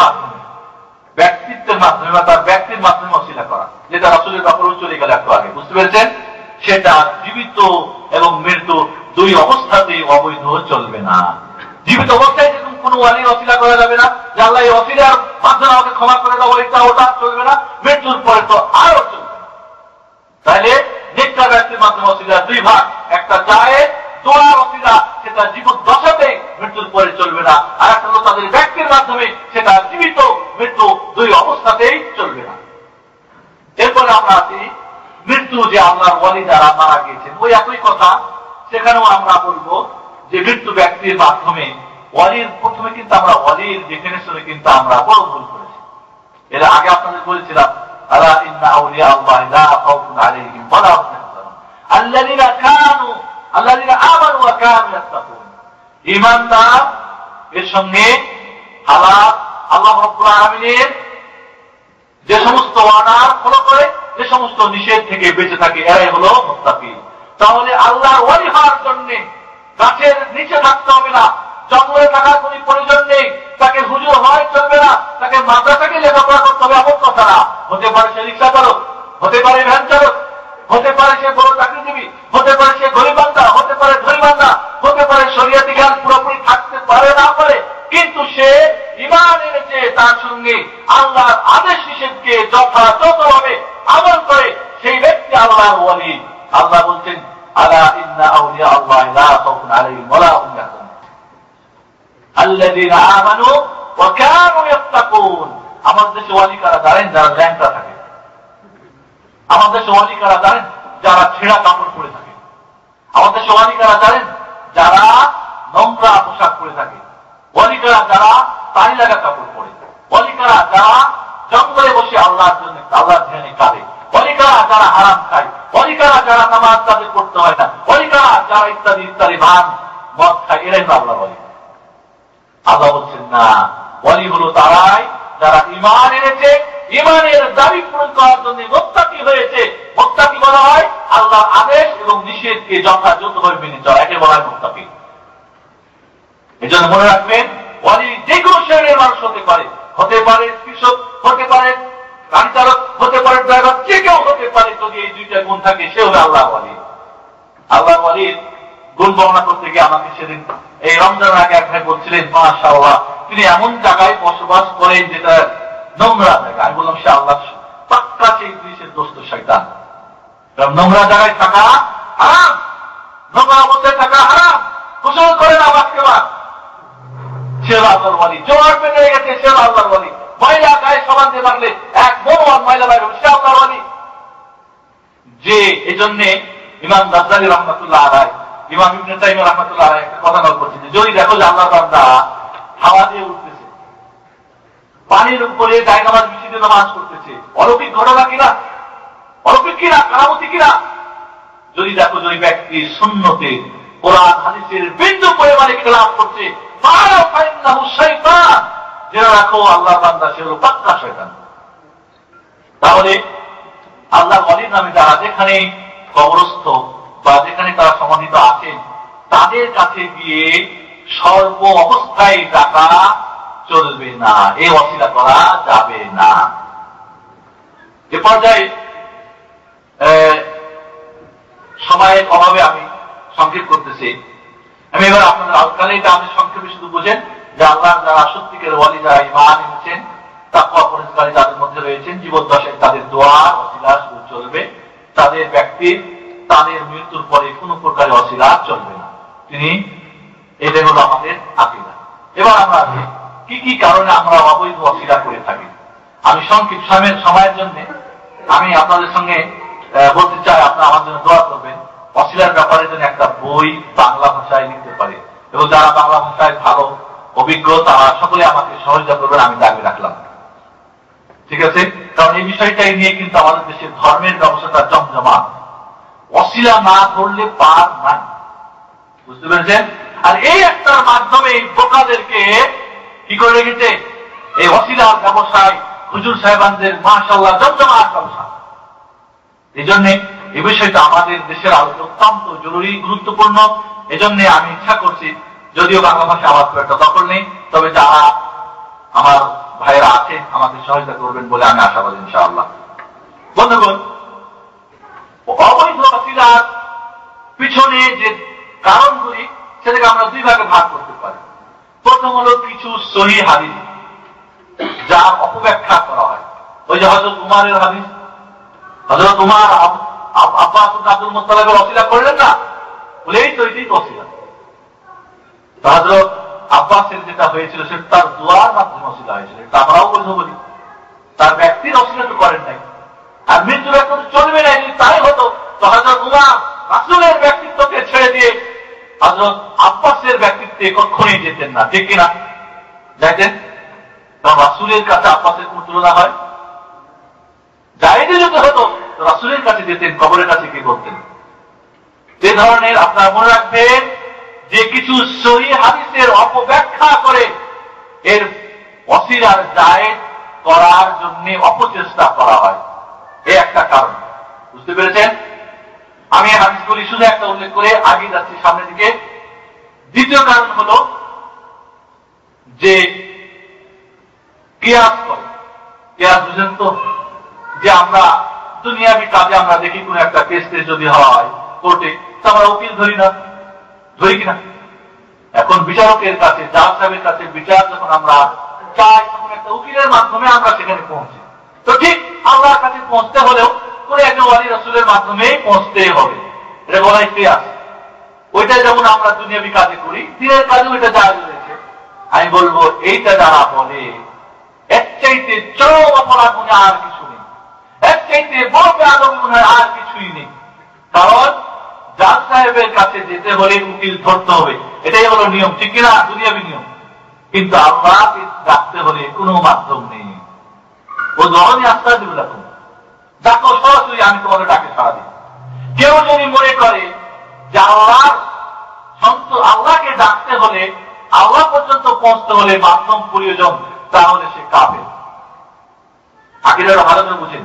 মাধ্যমে বা তার ব্যক্তির মাধ্যমে ওসিলা করা, যেটা রাসূলের ব্যাপারে চলে গেল একটু আগে। বুঝতে পেরেছেন? সেটা জীবিত এবং মৃত্যু 2 অবস্থাতেই অবৈধ, চলবে না। জীবিত অবস্থায় যেরকম কোন ওয়ালির ওসিলা করা যাবে না, যে আল্লাহ এই ওসিলার মাধ্যমে আমাকে ক্ষমা করে দাও, এটা ওটা চলবে না। মৃত্যুর পরে তো আরো চলবে। তাহলে নেককার ব্যক্তির মাধ্যমে ওসিলা 2 ভাগ। একটা জায়েজ দোয়ার ওসিলা, সেটা জীবদ্দশাতে, মৃত্যুর পরে চলবে না। আর একটা হলো তাদের ব্যক্তির মাধ্যমে, সেটা জীবিত মৃত্যু 2 অবস্থাতেই চলবে না। এরপরে আমরা আছি মৃত্যু, যে আল্লাহর ওয়ালি যারা মারা গিয়েছেন, ওই একই কথা। সেখানেও আমরা বলবো যে মৃত্যু ব্যক্তির মাধ্যমে ওয়ালির, প্রথমে কিন্তু আমরা ওয়ালির ডেফিনেশনে কিন্তু আমরা বড় ভুল করেছি। এর আগে আপনাদের বলেছিলাম, আলা ইন্না আউলিয়া আল্লাহি লা খাউফুন আলাইহিম ওয়া লা হুম ইয়াহজানুন আল্লাযীনা আমানু ওয়া কানু ইয়াত্তাকুন। ঈমানদার এর সঙ্গে আল্লাহ রাব্বুল আলামিনের যে সমস্ত ওয়াদা ফলো করে, যে সমস্ত নিষেধ থেকে বেঁচে থাকে, এরাই হলো মুত্তাকি। তাহলে আল্লাহর ওয়ালি হওয়ার জন্য গাছের নিচে থাকতে হবে না, জঙ্গলে থাকার কোনো প্রয়োজন নেই, তাকে হুজুর হয় চলবে না, তাকে মাদ্রাসাকে লেখাপড়া করতে হবে এমন কথা না। হতে পারে সে রিক্সা চালক, হতে পারে ভ্যান চালক, হতে পারে সে বড় চাকরিজীবী, হতে পারে সে গরিব বান্দা, হতে পারে ধনী বান্দা, হতে পারে শরিয়াতি জ্ঞান পুরোপুরি থাকতে পারে না পারে, কিন্তু সে ঈমান এনেছে, তার সঙ্গে আল্লাহর আদেশ নিষেধকে যথাযথভাবে আমল করে, সেই ব্যক্তি আল্লাহর ওয়ালি। আল্লাহ বলছেন, আলা ইন্না আউলিয়া আল্লাহ লা খাউফুন আলাইহিম ওয়া লা হুম ইয়াহজানুন আল্লাযীনা আমানু ওয়া কানু ইয়াত্তাকুন। আমাদের দেশে ওয়ালি কারা জানেন? যারা ল্যাংটা থাকে। আমাদের দেশে ওয়ালি কারা জানেন? যারা ছেঁড়া কাপড় পরে থাকে। আমাদের দেশে ওয়ালি কারা জানেন? যারা নোংরা পোশাক পরে থাকে। ওয়ালি কারা? যারা তালি লাগা কাপড় পরে। ওয়ালি কারা? যারা জঙ্গলে বসে আল্লাহর জন্য আল্লাহর ধ্যানে কাঁদে। ওয়ালি কারা? যারা হারাম খায়। ওয়ালি কারা? যারা নামাজ তাদের পড়তে হয় না। ওয়ালি কারা? যারা ইত্যাদি ইত্যাদি ভান মদ খায়। এরাই তো আল্লাহ ওয়ালি। আল্লাহ বলছেন না, ওয়ালি হলো তারাই যারা ঈমান এনেছে, ঈমানের দাবি পূরণ করার জন্য মুত্তাকি হয়েছে। মুত্তাকি বলা হয় আল্লাহর আদেশ এবং নিষেধকে যথাযথভাবে মেনে চলা, একে বলা হয় মুত্তাকি। এজন্য মনে রাখবেন, ওয়ালি যে কোনো শ্রেণীর মানুষ হতে পারে। হতে পারে কৃষক, হতে পারে গাড়ি চালক, হতে পারে ড্রাইভার, যে কেউ হতে পারে। যদি এই দুইটা গুণ থাকে, সে হবে আল্লাহ ওয়ালি। আল্লাহ ওয়ালির গুণ বর্ণনা করতে গিয়ে আমাকে সেদিন এই রমজানের আগে এক ভাই বলছিলেন, মাশাআল্লাহ, তিনি এমন জায়গায় বসবাস করেন যেটা নোংরা জায়গা। আমি বললাম, সে আল্লাহ পাক্কা সেই জিনিসের দোস্ত শয়তান। কারণ নোংরা জায়গায় থাকা হারাম, নোংরা অবস্থায় থাকা হারাম। গোসল করে না বাক্যে বাদ, সে আল্লাহর ওয়ালি। জোয়ার পেটে গেছে, সে আল্লাহর ওয়ালি। ময়লা গায়ে সমান দিয়ে মারলে এক মন ময়লা বাইরে, সে আল্লাহর ওয়ালি। যে এজন্য ইমাম গাজ্জালী রাহমাতুল্লাহ আলাইহি, ইমাম ইবনে তাইমিয়া রাহমাতুল্লাহ আলাইহি একটা কথা নক করছেন, যদি দেখো যে আল্লাহর বান্দা হাওয়া দিয়ে উঠতেছে, পানির উপরে গায়ে নামাজ মিশিয়ে নামাজ করতেছে, অলৌকিক ঘটনা কিনা? অলৌকিক কিনা? কারামতি কিনা? যদি দেখো যে ওই ব্যক্তি সুন্নতে কোরআন হাদিসের বিন্দু পরিমাণে খেলাফ করছে, জেনে রাখো আল্লাহর বান্দা সে হলো পাক্কা শয়তান। তাহলে আল্লাহর ওয়ালির নামে যারা যেখানে কবরস্থ বা যেখানে তারা সমাধিত আছেন, তাদের কাছে গিয়ে সর্ব অবস্থায় ডাকা চলবে না, এই ওসিলা করা যাবে না। এ পর্যায়ে সময়ের অভাবে আমি সংক্ষেপ করতেছি। আমি এবার আপনাদের আজকাল এটা আপনি সংক্ষেপে শুধু বুঝেন যে আল্লাহ যারা সত্যিকার ওয়ালি, যারা ঈমান এনেছেন, তাকওয়া পরহেজগারী যাদের মধ্যে রয়েছেন, জীবদ্দশায় তাদের দোয়া ওসিলা শুধু চলবে। তাদের ব্যক্তির তাদের মৃত্যুর পরে কোন প্রকারের ওসিলা চলবে না। তিনি এটা হলো আমাদের আকীদা। এবার আমরা কি কি কারণে আমরা অবৈধ ওসিলা করে থাকি, আমি সংক্ষিপ্ত সময়ের জন্য আমি আপনাদের সঙ্গে বলতে চাই, আপনারা আমার জন্য দোয়া করবেন। ওসিলার ব্যাপারে যেন একটা বই বাংলা ভাষায় লিখতে পারে, এবং যারা বাংলা ভাষায় ভালো অভিজ্ঞ তারা সকলে আমাকে সহযোগিতা করবেন, আমি দাবি রাখলাম। ঠিক আছে? কারণ এই বিষয়টাই নিয়ে কিন্তু আমাদের দেশের ধর্মের ব্যবস্থাটা জমজমা। ওসিলা না ধরলে পার নাই, বুঝতে পেরেছেন? আর এই একটার মাধ্যমে বোকাদেরকে কি করে রেখেছে, এই ওসিলার ব্যবসায় হুজুর সাহেবানদের মাশাআল্লাহ জমজমাট ব্যবসা। এই জন্য এই বিষয়টা আমাদের দেশের আলোচনা অত্যন্ত জরুরি, গুরুত্বপূর্ণ। এজন্য আমি ইচ্ছা করছি, যদিও বাংলা ভাষা আওয়াজ করে একটা দখল নেই, তবে যারা আমার ভাইয়েরা আছেন আমাকে সহায়তা করবেন বলে আমি আশাবাদী ইনশাআল্লাহ। বন্ধুগণ, অবৈধ ওসিলার পিছনে যে কারণগুলি সেটাকে আমরা দুই ভাগে ভাগ করতে পারি। প্রথম হলো কিছু সহিহ হাদিস যার অপব্যাখ্যা করা হয়। ওই যে হযরত উমারের হাদিস, হযরত উমার আব্বাস আব্দুল মুত্তালিবের ওসিলা করলেন না, বলে এই তো এটাই ওসিলা। হযরত আব্বাসের যেটা হয়েছিল সেটা তার দোয়ার মাধ্যমে ওসিলা হয়েছিল, এটা আমরাও বৈধ বলি। তার ব্যক্তির ওসিলা তো করেন নাই, আর মৃত্যুর একটা চলবে না। যদি তাই হতো তো হযরত উমার রাসূলের ব্যক্তিত্বকে ছেড়ে দিয়ে হযরত আব্বাসের ব্যক্তিত্বে কখনোই যেতেন না, ঠিক কিনা? যাইতেন? কারণ রাসূলের কাছে আব্বাসের কোন তুলনা হয়? যাইতে যদি হতো তো রাসূলের কাছে যেতেন, কবরের কাছে কি করতেন? এ ধরনের আপনারা মনে রাখবেন যে কিছু সহিহ হাদিসের অপব্যাখ্যা করে এর ওসিলার জায়েজ করার জন্য অপচেষ্টা করা হয়, এই একটা কারণ। বুঝতে পেরেছেন? আমি হাদিসগুলি শুধু একটা উল্লেখ করে আগে যাচ্ছি সামনের দিকে। দ্বিতীয় কারণ হলো যে কিয়াস করে। কিয়াস বুঝেন তো? যে আমরা দুনিয়াবি কাজে আমরা দেখি কোন একটা কেস যদি হয় কোর্টে, তো আমরা উকিল ধরি না, ধরি কিনা? এখন বিচারকের কাছে, জাজ সাহেবের কাছে বিচার যখন আমরা চাই, তখন একটা উকিলের মাধ্যমে আমরা সেখানে পৌঁছি। তো ঠিক আল্লাহর কাছে পৌঁছতে হলেও কোন একজন ওয়ালি রাসূলের মাধ্যমে পৌঁছতে হবে, এটা বলাই কিয়াস। ওইটা যেমন আমরা দুনিয়াবি কাজে করি, দিনের কাজেও এটা জায়েজ রয়েছে। আমি বলবো এইটা যারা বলে এর চাইতে চরম অপরাধ মনে আর কিছু নেই, এর চাইতে বড় বেয়াদবি মনে হয় আর কিছুই নেই। কারণ জাজ সাহেবের কাছে যেতে হলে উকিল ধরতে হবে, এটাই হলো নিয়ম, ঠিক কিনা? দুনিয়াবি নিয়ম। কিন্তু আল্লাহকে ডাকতে হলে কোনো মাধ্যম নেই। ও ধরনের আস্থা দিব রাখুন, ডাকো সরাসরি, আমি তোমাদের ডাকে সাড়া দিই। কেউ যদি মনে করে যে আল্লাহকে ডাকতে হলে, আল্লাহ পর্যন্ত পৌঁছতে হলে মাধ্যম প্রয়োজন, তাহলে সে কাফের। আকীদার ভালো করে বুঝেন,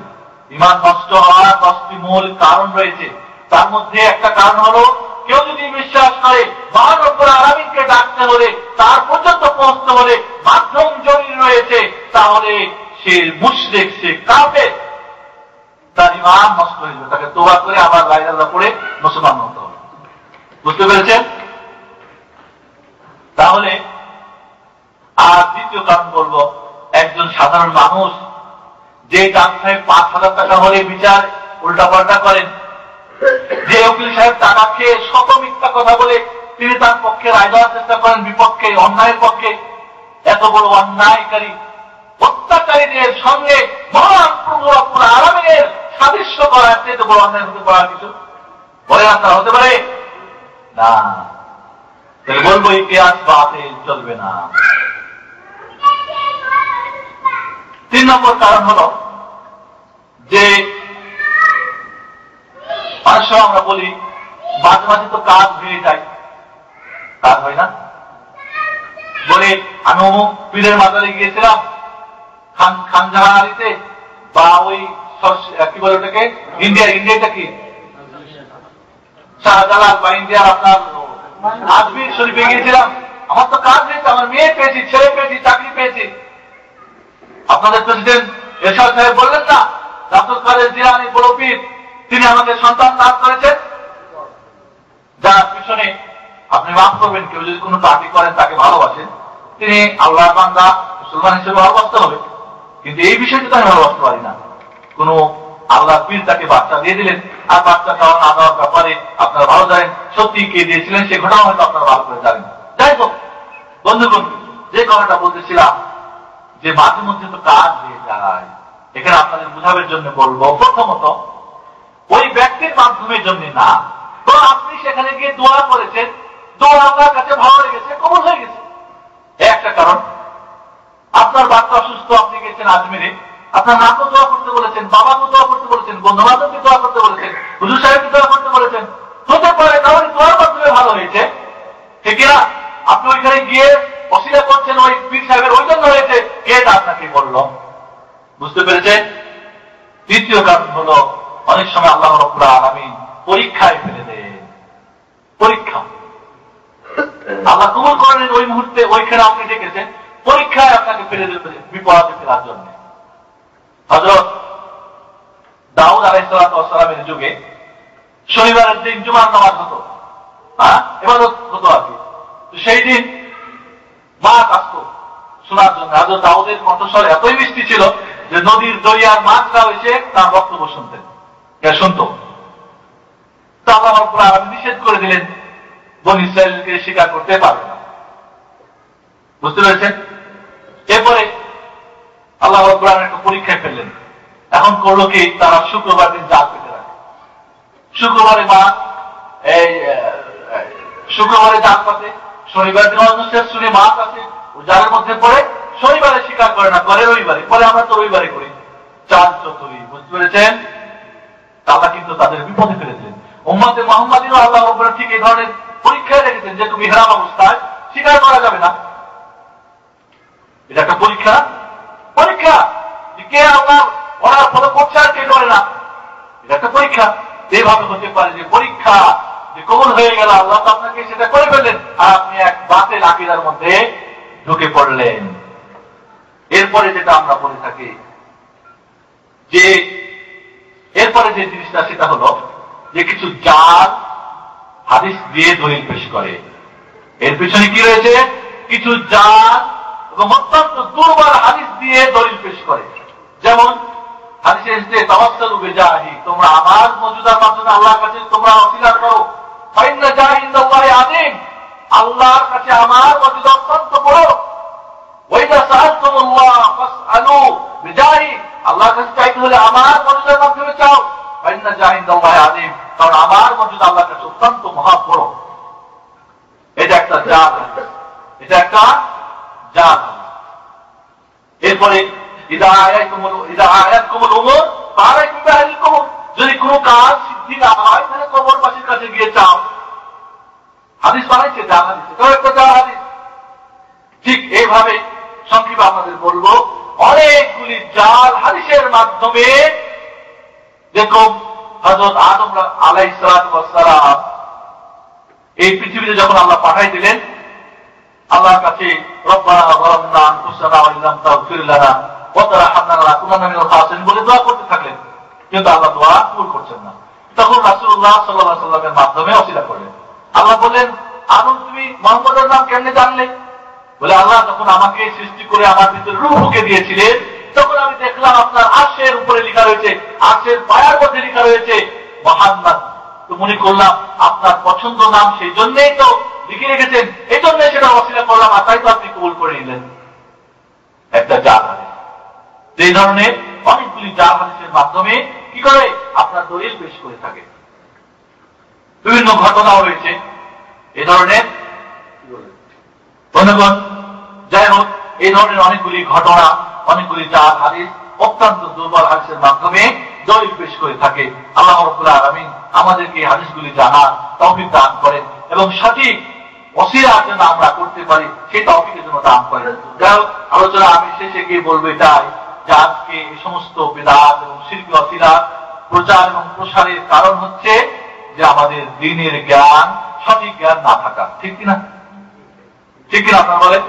ঈমান নষ্ট হওয়ার 10টি মূল কারণ রয়েছে। তার মধ্যে একটা কারণ হলো, কেউ যদি বিশ্বাস করে মহান রব্বুল আলামিনকে ডাকতে হলে, তার পর্যন্ত পৌঁছতে হলে মাধ্যম জরুরি রয়েছে, তাহলে সে মুশরিক, সে কাফের, তার ঈমান নষ্ট হয়ে যাবে। তাকে তওবা করে আবার লা ইলাহা ইল্লাল্লাহ পড়ে মুসলমান হতে হবে। বুঝতে পেরেছেন? তাহলে আর দ্বিতীয় কারণ বলবো, একজন সাধারণ মানুষ যে জাজ সাহেব 5,000 টাকা হলে বিচার উল্টাপাল্টা করেন, যে উকিল সাহেব টাকা খেয়ে শত মিথ্যা কথা বলে তিনি তার পক্ষে রায় দেওয়ার চেষ্টা করেন, বিপক্ষে, অন্যায়ের পক্ষে, এত বড় অন্যায়কারী অত্যাচারীদের সঙ্গে মহান প্রভু রব্বুল আলামিনের সাদৃশ্য করার চেয়ে বড় অন্যায় হতে পারার কিছু বলে আপনার হতে পারে না। তাহলে বলবো এই কিয়াস বাতিল, চলবে না। 3 নম্বর কারণ হলো যে অনেক সময় আমরা বলি মাঝে মাঝে তো কাজ হয়ে যায়, কাজ হয় না বলে আমি অমুক পীরের মাজারে গিয়েছিলাম খানজাহানিতে, বা ওই কি বলে ওটাকে, ইন্ডিয়াটা কি শাহজালাল, বা ইন্ডিয়ার আপনার আজমির শরীফে গিয়েছিলাম, আমার তো কাজ হয়েছে, আমার মেয়ে পেয়েছি, ছেলে পেয়েছি, চাকরি পেয়েছি। আপনাদের প্রেসিডেন্ট এরশাদ সাহেব বললেন না, আব্দুল কাদের জিলানী বড় পীর, তিনি আমাদের সন্তান লাভ করেছেন। যার পিছনে আপনি মাফ করবেন, কেউ যদি কোনো পার্টি করেন, তাকে ভালোবাসেন, তিনি আল্লাহর বান্দা মুসলমান হিসেবে ভালোবাসতে হবে। কিন্তু এই বিষয়টা তো আমি ভালোবাসতে পারি না। কোন আল্লাহ পীর তাকে বাচ্চা দিয়ে দিলেন, আর বাচ্চা দেওয়া না দেওয়ার ব্যাপারে আপনারা ভালো জানেন, সত্যি কে দিয়েছিলেন সে ঘটনা হয়তো আপনারা ভালো করে জানেন। যাই হোক বন্ধুগণ, যে কথাটা বলতেছিলাম যে মাঝে মধ্যে তো কাজ হয়ে যায়, এখানে আপনাদের বুঝাবের জন্য বলবো, প্রথমত ওই ব্যক্তির মাধ্যমের জন্য না, তো আপনি সেখানে গিয়ে দোয়া করেছেন, দোয়া আপনার কাছে ভালো লেগেছে, কবুল হয়ে গেছে, একটা কারণ। আপনার বাচ্চা অসুস্থ, আপনি গেছেন আজমিরে, আপনার মাকে দোয়া করতে বলেছেন, বাবাকে দোয়া করতে বলেছেন, বন্ধু বান্ধবকে দোয়া করতে বলেছেন, হুজুর সাহেবকে দোয়া করতে বলেছেন, হতে পারে কারণ দোয়ার মাধ্যমে ভালো হয়েছে, ঠিক না? আপনি ওইখানে গিয়ে অস্বীকার করছেন ওই পীর সাহেবের ওই জন্য হয়েছে, কে আপনাকে বলল? বুঝতে পেরেছেন? তৃতীয় কারণ হলো, অনেক সময় আল্লাহ রাব্বুল আলামিন পরীক্ষায় ফেলে দেন। পরীক্ষা আল্লাহ কবুল করেন ওই মুহূর্তে, ওইখানে আপনি ডেকেছেন, পরীক্ষায় আপনাকে ফেলে দেবে বিপদে ফেলার জন্য। হযরত দাউদ আলাইহিস সালামের যুগে শনিবারের দিন জুমার নামাজ হতো, ইবাদত হতো আর কি। সেই দিন মাছ আসতো শোনার জন্য। হযরত দাউদের কণ্ঠস্বর এতই মিষ্টি ছিল যে নদীর দরিয়ার মাছরা এসে তার বক্তব্য শুনতেন, শুনতো। তা আল্লাহ রাব্বুল আলামিন নিষেধ করে দিলেন, বনী ইসরাঈলকে স্বীকার করতে পারবে না। বুঝতে পেরেছেন? এরপরে আল্লাহ রাব্বুল আলামিন একটা পরীক্ষায় ফেললেন। এখন করলো কি, তারা শুক্রবার দিন জাল পেতে রাখে। শুক্রবারে মাছ, শুক্রবারে জাল পাতে, শনিবার দিন শেষ শুনে মাছ আছে, ও জালের মধ্যে পড়ে, শনিবারে স্বীকার করে না, করে রবিবারে, পরে আমরা তো রবিবারে করি, চাল চতুরি। বুঝতে পেরেছেন? আল্লাহ কিন্তু তাদের বিপদে ফেলে দিলেন। উম্মতে মুহাম্মাদিনও আল্লাহ রাব্বুল ঠিক এই ধরনের পরীক্ষায় রেখেছেন, যে তুমি ইহরাম অবস্থায় স্বীকার করা যাবে না। এটা একটা পরীক্ষা, পরীক্ষা কে আল্লাহ ওরা ফলো করছে আর কে করে না, এটা একটা পরীক্ষা। এইভাবে হতে পারে যে পরীক্ষা যে কবুল হয়ে গেল, আল্লাহ তো আপনাকে সেটা করে ফেললেন, আর আপনি এক বাতিল আকীদার মধ্যে ঢুকে পড়লেন। এরপরে যেটা আমরা বলে থাকি যে এরপরে যে জিনিসটা, সেটা হলো যে কিছু জাল হাদিস দিয়ে দলিল পেশ করে। এর পিছনে কি রয়েছে? কিছু জাল এবং অত্যন্ত দুর্বল হাদিস দিয়ে দলিল পেশ করে। যেমন হাদিসে এসেছে তাওয়াসসালু বিজাহি, তোমরা আমার মর্যাদার মাধ্যমে আল্লাহর কাছে তোমরা ওসিলা করো। ফাইন্না জাহি ইনদাল্লাহি আযীম, আল্লাহর কাছে আমার মর্যাদা অত্যন্ত বড়। ওয়াইদা সাআলতুমুল্লাহ ফাসআলু বিজাহি, আল্লাহর কাছে চাইতে হলে আমার মর্যাদার মাধ্যমে চাও। ফাইন্না জাহি ইনদাল্লাহি আযীম, কারণ আমার মর্যাদা আল্লাহর কাছে অত্যন্ত মহা বড়। এটা একটা জাল, এটা একটা জাল। এরপরে যদি কোনো কাজ সিদ্ধি না হয় তাহলে কবরবাসীর কাছে গিয়ে চাও। হাদিস বানাইছে জাল হাদিস, এটাও একটা জাল হাদিস। ঠিক এইভাবে সংক্ষেপে আপনাদের বলবো, অনেকগুলি জাল হাদিসের মাধ্যমে দেখুন হযরত আদম আলাইহিস সালাম এই পৃথিবীতে যখন আল্লাহ পাঠাই দিলেন, আল্লাহর কাছে রব্বানা যালামনা আনফুসানা ওয়া ইল্লাম তাগফির লানা ওয়া তারহামনা লাকুনান্না মিনাল খাসিরিন বলে দোয়া করতে থাকলেন, কিন্তু আল্লাহ দোয়া কবুল করছেন না। তখন রাসূলুল্লাহ সাল্লাল্লাহু আলাইহি ওয়াসাল্লামের মাধ্যমে ওসিলা করলেন। আল্লাহ বলেন, আদম তুমি মুহাম্মদের নাম কেমনে জানলে? বলে আল্লাহ যখন আমাকে সৃষ্টি করে আমার ভিতরে রূহ ঢুকে দিয়েছিলেন, তখন আমি দেখলাম আপনার আরশের উপরে লেখা রয়েছে, আরশের পায়ার মধ্যে লেখা রয়েছে মুহাম্মদ। তো মনে করলাম আপনার পছন্দ নাম, সেই জন্যই তো লিখে রেখেছেন, এই জন্য সেটা ওসিলা করলাম, আর তাই তো আপনি কবুল করে নিলেন। একটা জাল হাদিস। এই ধরনের অনেকগুলি জাল হাদিসের মাধ্যমে কি করে আপনার দলিল পেশ করে থাকে। বিভিন্ন ঘটনা হয়েছে এই ধরনের। বন্ধুগণ, যাই হোক, এই ধরনের অনেকগুলি ঘটনা, অনেকগুলি জাল হাদিস অত্যন্ত দুর্বল হাদিসের মাধ্যমে দলিল পেশ করে থাকে। আল্লাহ রাব্বুল আলামিন আমাদেরকে এই হাদিসগুলি জানার তৌফিক দান করেন এবং সঠিক ওসিলা যেন আমরা করতে পারি, সেই তৌফিকের জন্য দান করেন। যাই হোক, আলোচনা আমি শেষে গিয়ে বলবো এটাই যে আজকে এই সমস্ত বিদআত এবং শিরকি ওসিলা প্রচার এবং প্রসারের কারণ হচ্ছে যে আমাদের দ্বীনের জ্ঞান, সঠিক জ্ঞান না থাকা। ঠিক কিনা? ঠিক কিনা আপনারা বলেন?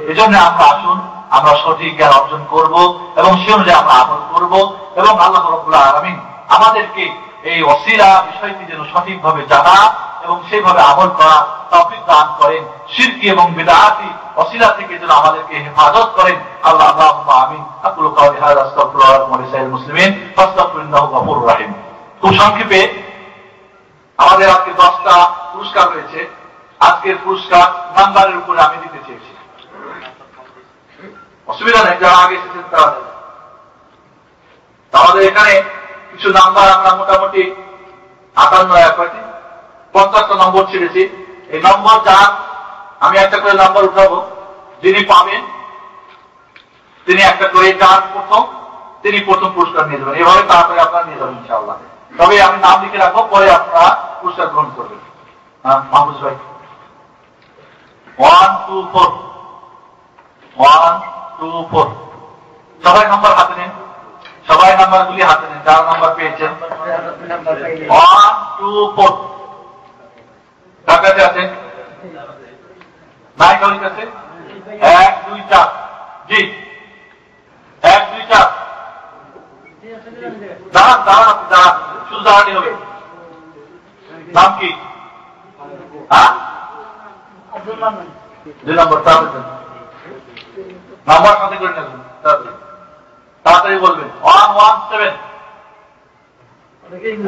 এই জন্য আমরা আসুন, আমরা সঠিক জ্ঞান অর্জন করব এবং সে অনুযায়ী আমরা আমল করব এবং আল্লাহ রাব্বুল আলামিন আমাদেরকে এই ওসিলা বিষয়টি যেন সঠিকভাবে জানা এবং সেইভাবে আমল করা তৌফিক দান করেন। শিরকি এবং বিদআতি ওসিলা থেকে যেন আমাদেরকে হেফাজত করেন। আল্লাহ আল্লাহুম্মা আমিন। আকুলু কাওলি হাযা আস্তাগফিরুল্লাহ ওয়া আতুবু ইলাইহি মুসলিমিন ফাস্তাগফিরু ইন্নাহু গফুরুর রহিম। খুব সংক্ষেপে আমাদের আজকে 10টা পুরস্কার রয়েছে। আজকের পুরস্কার নাম্বারের উপরে আমি দিতে চেয়েছি, অসুবিধা নেই, যারা আগে এসেছেন তারা। আমাদের এখানে কিছু নাম্বার আমরা মোটামুটি 50টা নম্বর ছেড়েছি। এই নম্বর যার আমি একটা করে নাম্বার উঠাবো, যিনি পাবেন তিনি একটা করে, যার প্রথম তিনি প্রথম পুরস্কার নিয়ে যাবেন। এভাবে তাড়াতাড়ি আপনারা নিয়ে যাবেন ইনশাআল্লাহ। তবে আমি নাম লিখে রাখবো, পরে আপনারা পুরস্কার গ্রহণ করবেন। হ্যাঁ মাহফুজ ভাই, 1 2 4 1 2 4 সবাই নাম্বার হাতে নেন, সবাই নাম্বারগুলি হাতে নেন, যার নাম্বার পেয়েছেন 1 2 4 কার কাছে আছে? নাই কারোর কাছে? 1 2 4 জি 1 2 4 দাঁড়ান দাঁড়ান, আপনি দাঁড়ান, শুধু দাঁড়ানি হবে। নাম কি? হ্যাঁ 2 নম্বর, নাম্বার সাথে করে নেবেন, তাড়াতাড়ি বলবেন। 117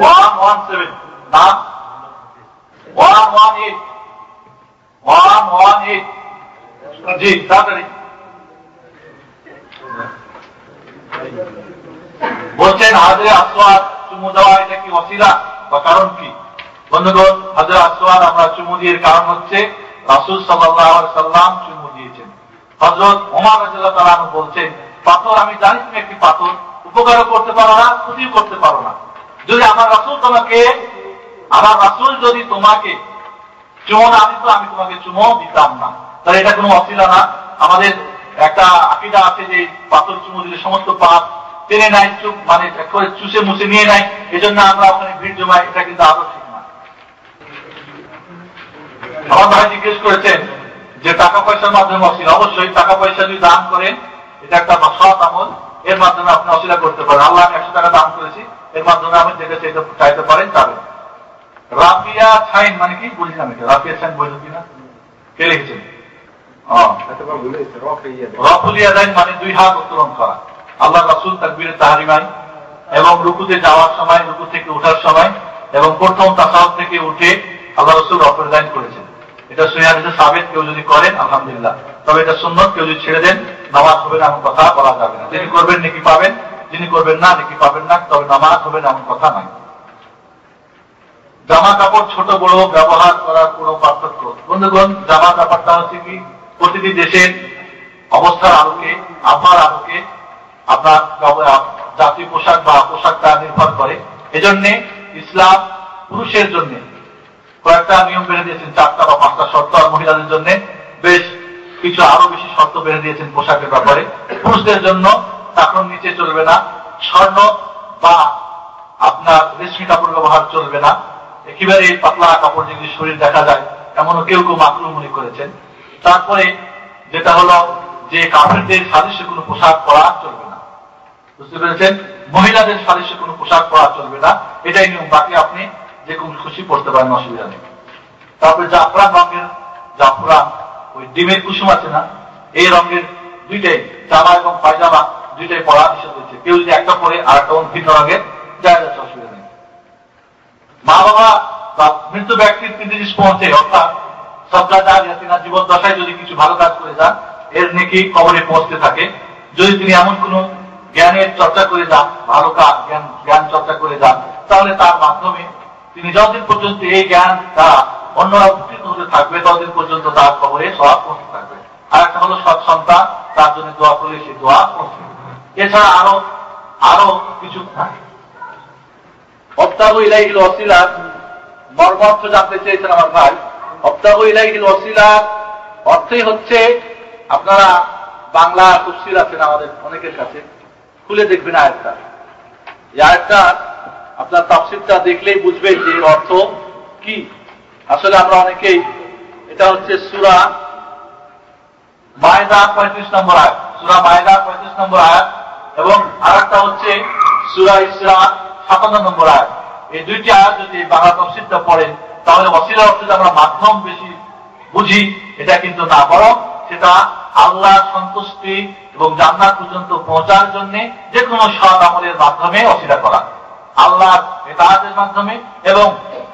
117 নাম 118 118 জি তাড়াতাড়ি বলছেন। হাজরে আসওয়াদ চুমু দেওয়া এটা কি ওসিলা বা কারণ কি? বন্ধুগণ, হাজরে আসওয়াদ আমরা চুমু দিয়ে কারণ হচ্ছে রাসূল সাল্লাল্লাহু আলাইহি সাল্লাম চুমু দিয়েছেন। হযরত ওমর রাদিয়াল্লাহু তাআলা বলছেন, পাথর আমি জানি তুমি একটি পাথর, উপকারও করতে পারো না, ক্ষতিও করতে পারো না। যদি আমার রাসূল যদি তোমাকে চুমো না দিত, আমি তোমাকে চুমো দিতাম না। তাহলে এটা কোনো ওসিলা না। আমাদের একটা আকীদা আছে যে পাথর চুমো দিলে সমস্ত পাপ টেনে নেয়, মানে চুষে মুছে নিয়ে নেয়, এজন্য আমরা ওখানে ভিড় জমাই, এটা কিন্তু আদৌ ঠিক না। আমার ভাই জিজ্ঞেস করেছেন যে টাকা পয়সার মাধ্যমে ওসিলা। অবশ্যই টাকা পয়সা যদি দান করেন, এটা একটা সৎ আমল, এর মাধ্যমে আপনি ওসিলা করতে পারেন। আল্লাহ আমি 100 টাকা দান করেছি, এর মাধ্যমে আমি যেটা চাইতে পারেন চাবেন। রাফিয়া ছাইন মানে কি বুঝলাম, এটা রাফিয়া ছাইন বলল কিনা? কে লিখেছেন? রফুল ইয়াদাইন মানে দুই হাত উত্তোলন করা। আল্লাহ রাসূল তাকবীরে তাহরিমায় এবং রুকুতে যাওয়ার সময়, রুকু থেকে ওঠার সময় এবং প্রথম তাসাহুদ থেকে উঠে আল্লাহ রাসূল রফুল ইয়াদাইন করেছেন। এটা সহিহ হাদিসে সাবিত, কেউ যদি করেন আলহামদুলিল্লাহ, তবে এটা সুন্নাত। কেউ যদি ছেড়ে দেন নামাজ হবে না এমন কথা বলা যাবে না। যিনি করবেন নেকি পাবেন, যিনি করবেন না নেকি পাবেন না, তবে নামাজ হবে না এমন কথা নাই। জামা কাপড় ছোট বড় ব্যবহার করার কোনো পার্থক্য? বন্ধুগণ, জামা কাপড়টা হচ্ছে কি প্রতিটি দেশের অবস্থার আলোকে, আবহাওয়ার আলোকে আপনার জাতীয় পোশাক বা পোশাকটা নির্ভর করে। এজন্য ইসলাম পুরুষের জন্য কয়েকটা নিয়ম বেঁধে দিয়েছেন, 4টা বা 5টা শর্ত, আর মহিলাদের জন্য বেশ কিছু আরো বেশি শর্ত বেঁধে দিয়েছেন পোশাকের ব্যাপারে। পুরুষদের জন্য টাকনোর নিচে চলবে না, স্বর্ণ বা আপনার রেশমি কাপড় ব্যবহার চলবে না, একেবারে পাতলা কাপড় যেগুলি শরীর দেখা যায় এমনও কেউ কেউ মাকরুহ মনে করেছেন। তারপরে যেটা হলো যে কাফেরদের সাদৃশ্যে কোনো পোশাক পরা চলবে না, বুঝতে পেরেছেন? মহিলাদের সাদৃশ্যে কোনো পোশাক পরা চলবে না, এটাই নিয়ম। বাকি আপনি যে কোনো খুশি পড়তে পারেন, অসুবিধা নেই। তারপরে জাফরান রঙের, জাফরান ওই ডিমের কুসুম আছে না, এই রঙের দুইটাই জামা এবং পায়জামা দুইটাই পরা নিষেধ হয়েছে। কেউ যদি একটা পরে আর একটা ভিন্ন রঙের জায়গা যাচ্ছে, অসুবিধা নেই। মা বাবা বা মৃত ব্যক্তির 3 জিনিস পৌঁছে, অর্থাৎ সবজাতিনা জীবন দশায় যদি কিছু ভালো কাজ করে যান এর নেকি কবরে পৌঁছতে থাকে। যদি তিনি এমন কোন জ্ঞানের চর্চা করে যান, ভালো কাজ জ্ঞান চর্চা করে যান, তাহলে তার মাধ্যমে তিনি যতদিন পর্যন্ত এই জ্ঞান দ্বারা অন্যরা উপকৃত হতে থাকবে ততদিন পর্যন্ত তার কবরে সওয়াব পৌঁছতে থাকবে। আর একটা হলো সৎ সন্তান, তার জন্য দোয়া করলে সেই দোয়া পৌঁছবে। এছাড়া আরো কিছু অবতাহু ইলাইহিল ওয়াসিলা মর্মার্থ জানতে চেয়েছেন আমার ভাই। অবতাহু ইলাইহিল ওয়াসিলা অর্থই হচ্ছে, আপনারা বাংলা তাফসীর আছেন আমাদের অনেকের কাছে, খুলে দেখবেন আয়াতটা। এই আয়াতটা আপনার তাফসীরটা দেখলেই বুঝবেন যে অর্থ কি। আসলে আমরা অনেকেই, এটা হচ্ছে সূরা মায়দা 35 নম্বর আয়াত, সূরা মায়দা 35 নম্বর আয়াত, এবং আরেকটা হচ্ছে সূরা ইসরা 57 নম্বর আয়াত। এই দুইটি আয়াত যদি বাংলা তাফসীরটা পড়েন তাহলে ওয়াসিলা অর্থে আমরা মাধ্যম বেশি বুঝি, এটা কিন্তু না, বরং সেটা আল্লাহর সন্তুষ্টি এবং জান্নাত পর্যন্ত পৌঁছার জন্য যে কোনো সৎ আমলের মাধ্যমে ওসিলা করা, আল্লাহর ইতাআতের মাধ্যমে এবং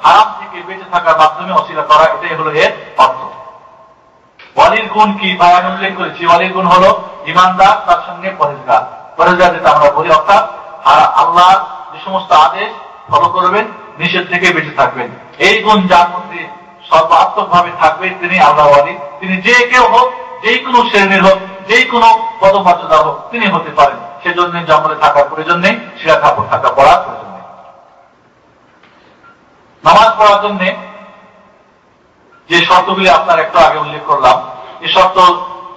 হারাম থেকে বেঁচে থাকার মাধ্যমে ওসিলা করা, এটাই হলো এর অর্থ। ওয়ালির গুণ কি ভাই আমি উল্লেখ করেছি। ওয়ালির গুণ হলো ঈমানদার, তার সঙ্গে পরহেজগার। পরহেজগার যেটা আমরা বলি, অর্থাৎ আল্লাহর যে সমস্ত আদেশ ফলো করবেন, নিষেধ থেকে বেঁচে থাকবেন। এই গুণ যার মধ্যে সর্বাত্মক ভাবে থাকবে তিনি আল্লাহ ওয়ালি। তিনি যে কেউ হোক, যে কোনো শ্রেণীর হোক, যে কোনো পদমর্যাদা হোক, তিনি হতে পারেন। সেজন্য জঙ্গলে থাকার প্রয়োজন নেই, শিরা কাপড় থাকা পড়ার প্রয়োজন নেই। নামাজ পড়ার জন্য যে শর্তগুলি আপনার একটু আগে উল্লেখ করলাম, এই শর্ত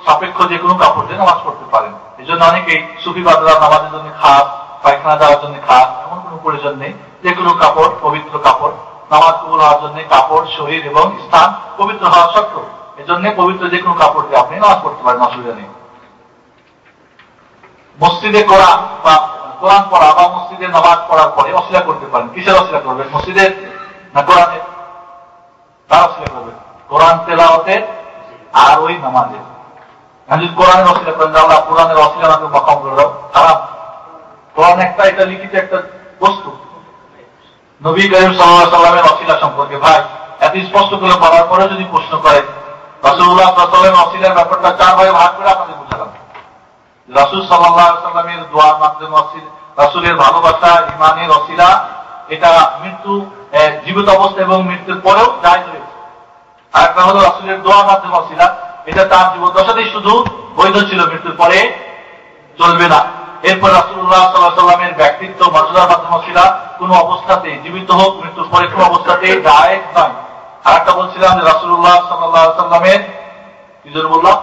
সাপেক্ষ যে কোনো কাপড় দিয়ে নামাজ পড়তে পারেন। এই জন্য অনেকেই সুফিবাদরা নামাজের জন্য খাস, পায়খানা যাওয়ার জন্য খাস, এমন কোনো প্রয়োজন নেই। যে কোনো কাপড়, পবিত্র কাপড়, নামাজ কবুল হওয়ার জন্য কাপড়, শরীর এবং স্থান পবিত্র হওয়া শর্ত। এজন্য পবিত্র যে কোনো কাপড় দিয়ে আপনি নামাজ পড়তে পারেন, অসুবিধা নেই। মসজিদে কোরআন পড়া বা মসজিদে নামাজ পড়ার পরে অসিলা করতে পারেন। কিসের অসিলা করবেন? মসজিদের না কোরআনের? তার অসিলা করবেন কোরআন তেলাওয়াতের আর ওই নামাজের। যদি কোরআনের অসিলা করেন, আল্লাহ কোরআনের অসিলা আমাকে মকাম করে দাও, খারাপ। কোরআন একটা, এটা লিখিত একটা বস্তু। নবী করিম সাল্লাল্লাহু আলাইহি ওয়াসাল্লামের অসিলা সম্পর্কে ভাই এত স্পষ্ট করে বলার পরে যদি প্রশ্ন করেন, রাসূলুল্লাহ সাল্লাল্লাহু আলাইহি ওয়াসাল্লামের অসিলার ব্যাপারটা 4 ভাগে ভাগ করে আপনাদের বুঝালাম। রাসূল সাল্লাল্লাহু আলাইহি ওয়াসাল্লামের দোয়ার মাধ্যমে রাসূলের ভালোবাসা, ঈমানের অসিলা, এটা মৃত্যু, জীবিত অবস্থা এবং মৃত্যুর পরেও জায়েজ রয়েছে। আর একটা হলো রাসূলের দোয়ার মাধ্যমে অসিলা, এটা তার জীবদ্দশাতেই শুধু বৈধ ছিল, মৃত্যুর পরে চলবে না। এরপর রাসূলুল্লাহ সাল্লাল্লাহু আলাইহি ওয়াসাল্লামের ব্যক্তিত্ব, মর্যাদার মাধ্যমে অসিলা কোন অবস্থাতে, জীবিত হোক মৃত্যুর পরে, কোন অবস্থাতে জায়েজ নয়। আর একটা বলছিলাম যে রাসূলুল্লাহ সাল্লাল্লাহু আলাইহি ওয়াসাল্লামের কি জন্য বললাম,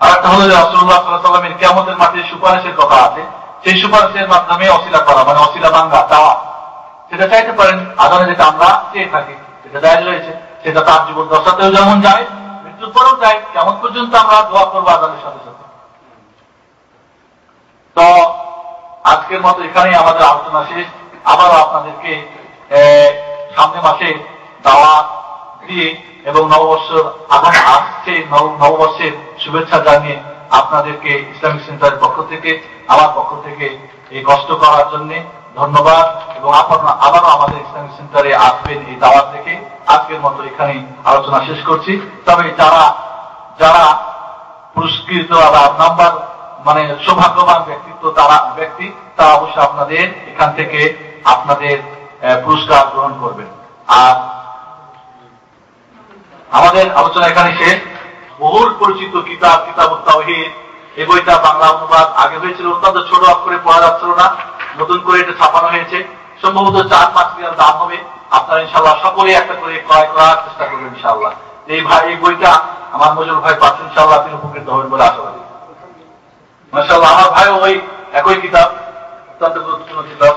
আর একটা হলো যে রাসূলুল্লাহ সাল্লাল্লাহু আলাইহি ওয়াসাল্লামের কিয়ামতের মাঠে সুপারিশের কথা আছে। সেই সুপারিশের মাধ্যমে অসিলা করা, মানে অসিলা ভাঙা, চাওয়া, সেটা চাইতে পারেন। আদানে যেটা আমরা চেয়ে থাকি সেটা জায়েজ রয়েছে, সেটা তার জীবন দশাতেও যেমন যায়, মৃত্যুর পরেও যায়। কিয়ামত পর্যন্ত আমরা দোয়া করবো আদানের সাথে সাথে। তো আজকের মতো এখানেই আমাদের আলোচনা শেষ। আবারও আপনাদেরকে সামনে মাসে দাওয়াত দিয়ে এবং নববর্ষ আগামী আসছে, নববর্ষের শুভেচ্ছা জানিয়ে আপনাদেরকে ইসলামিক সেন্টারের পক্ষ থেকে, আমার পক্ষ থেকে এই কষ্ট করার জন্য ধন্যবাদ। এবং আবারও আমাদের ইসলামিক সেন্টারে আসবেন এই দাওয়াত থেকে। আজকের মতো এখানে আলোচনা শেষ করছি। তবে যারা পুরস্কৃত নাম্বার মানে সৌভাগ্যবান ব্যক্তিত্ব তারা অবশ্যই আপনাদের এখান থেকে আপনাদের পুরস্কার গ্রহণ করবেন। আর আমাদের আলোচনা এখানে শেষ। বহুল পরিচিত কিতাব তাওহীদ, এই বইটা বাংলা অনুবাদ আগে হয়েছিল, অত্যন্ত ছোট অক্ষরে পড়া যাচ্ছিল না, নতুন করে এটা ছাপানো হয়েছে। সম্ভবত 4-5 রিয়াল দাম হবে। আপনারা ইনশাআল্লাহ সকলে একটা করে ক্রয় করার চেষ্টা করবেন ইনশাআল্লাহ। এই বইটা আমার মজুর ভাই পাচ্ছেন, ইনশাআল্লাহ তিনি উপকৃত হবেন বলে আশাবাদী। মাশাআল্লাহ, আমার ভাইও ওই একই কিতাব, অত্যন্ত গুরুত্বপূর্ণ কিতাব।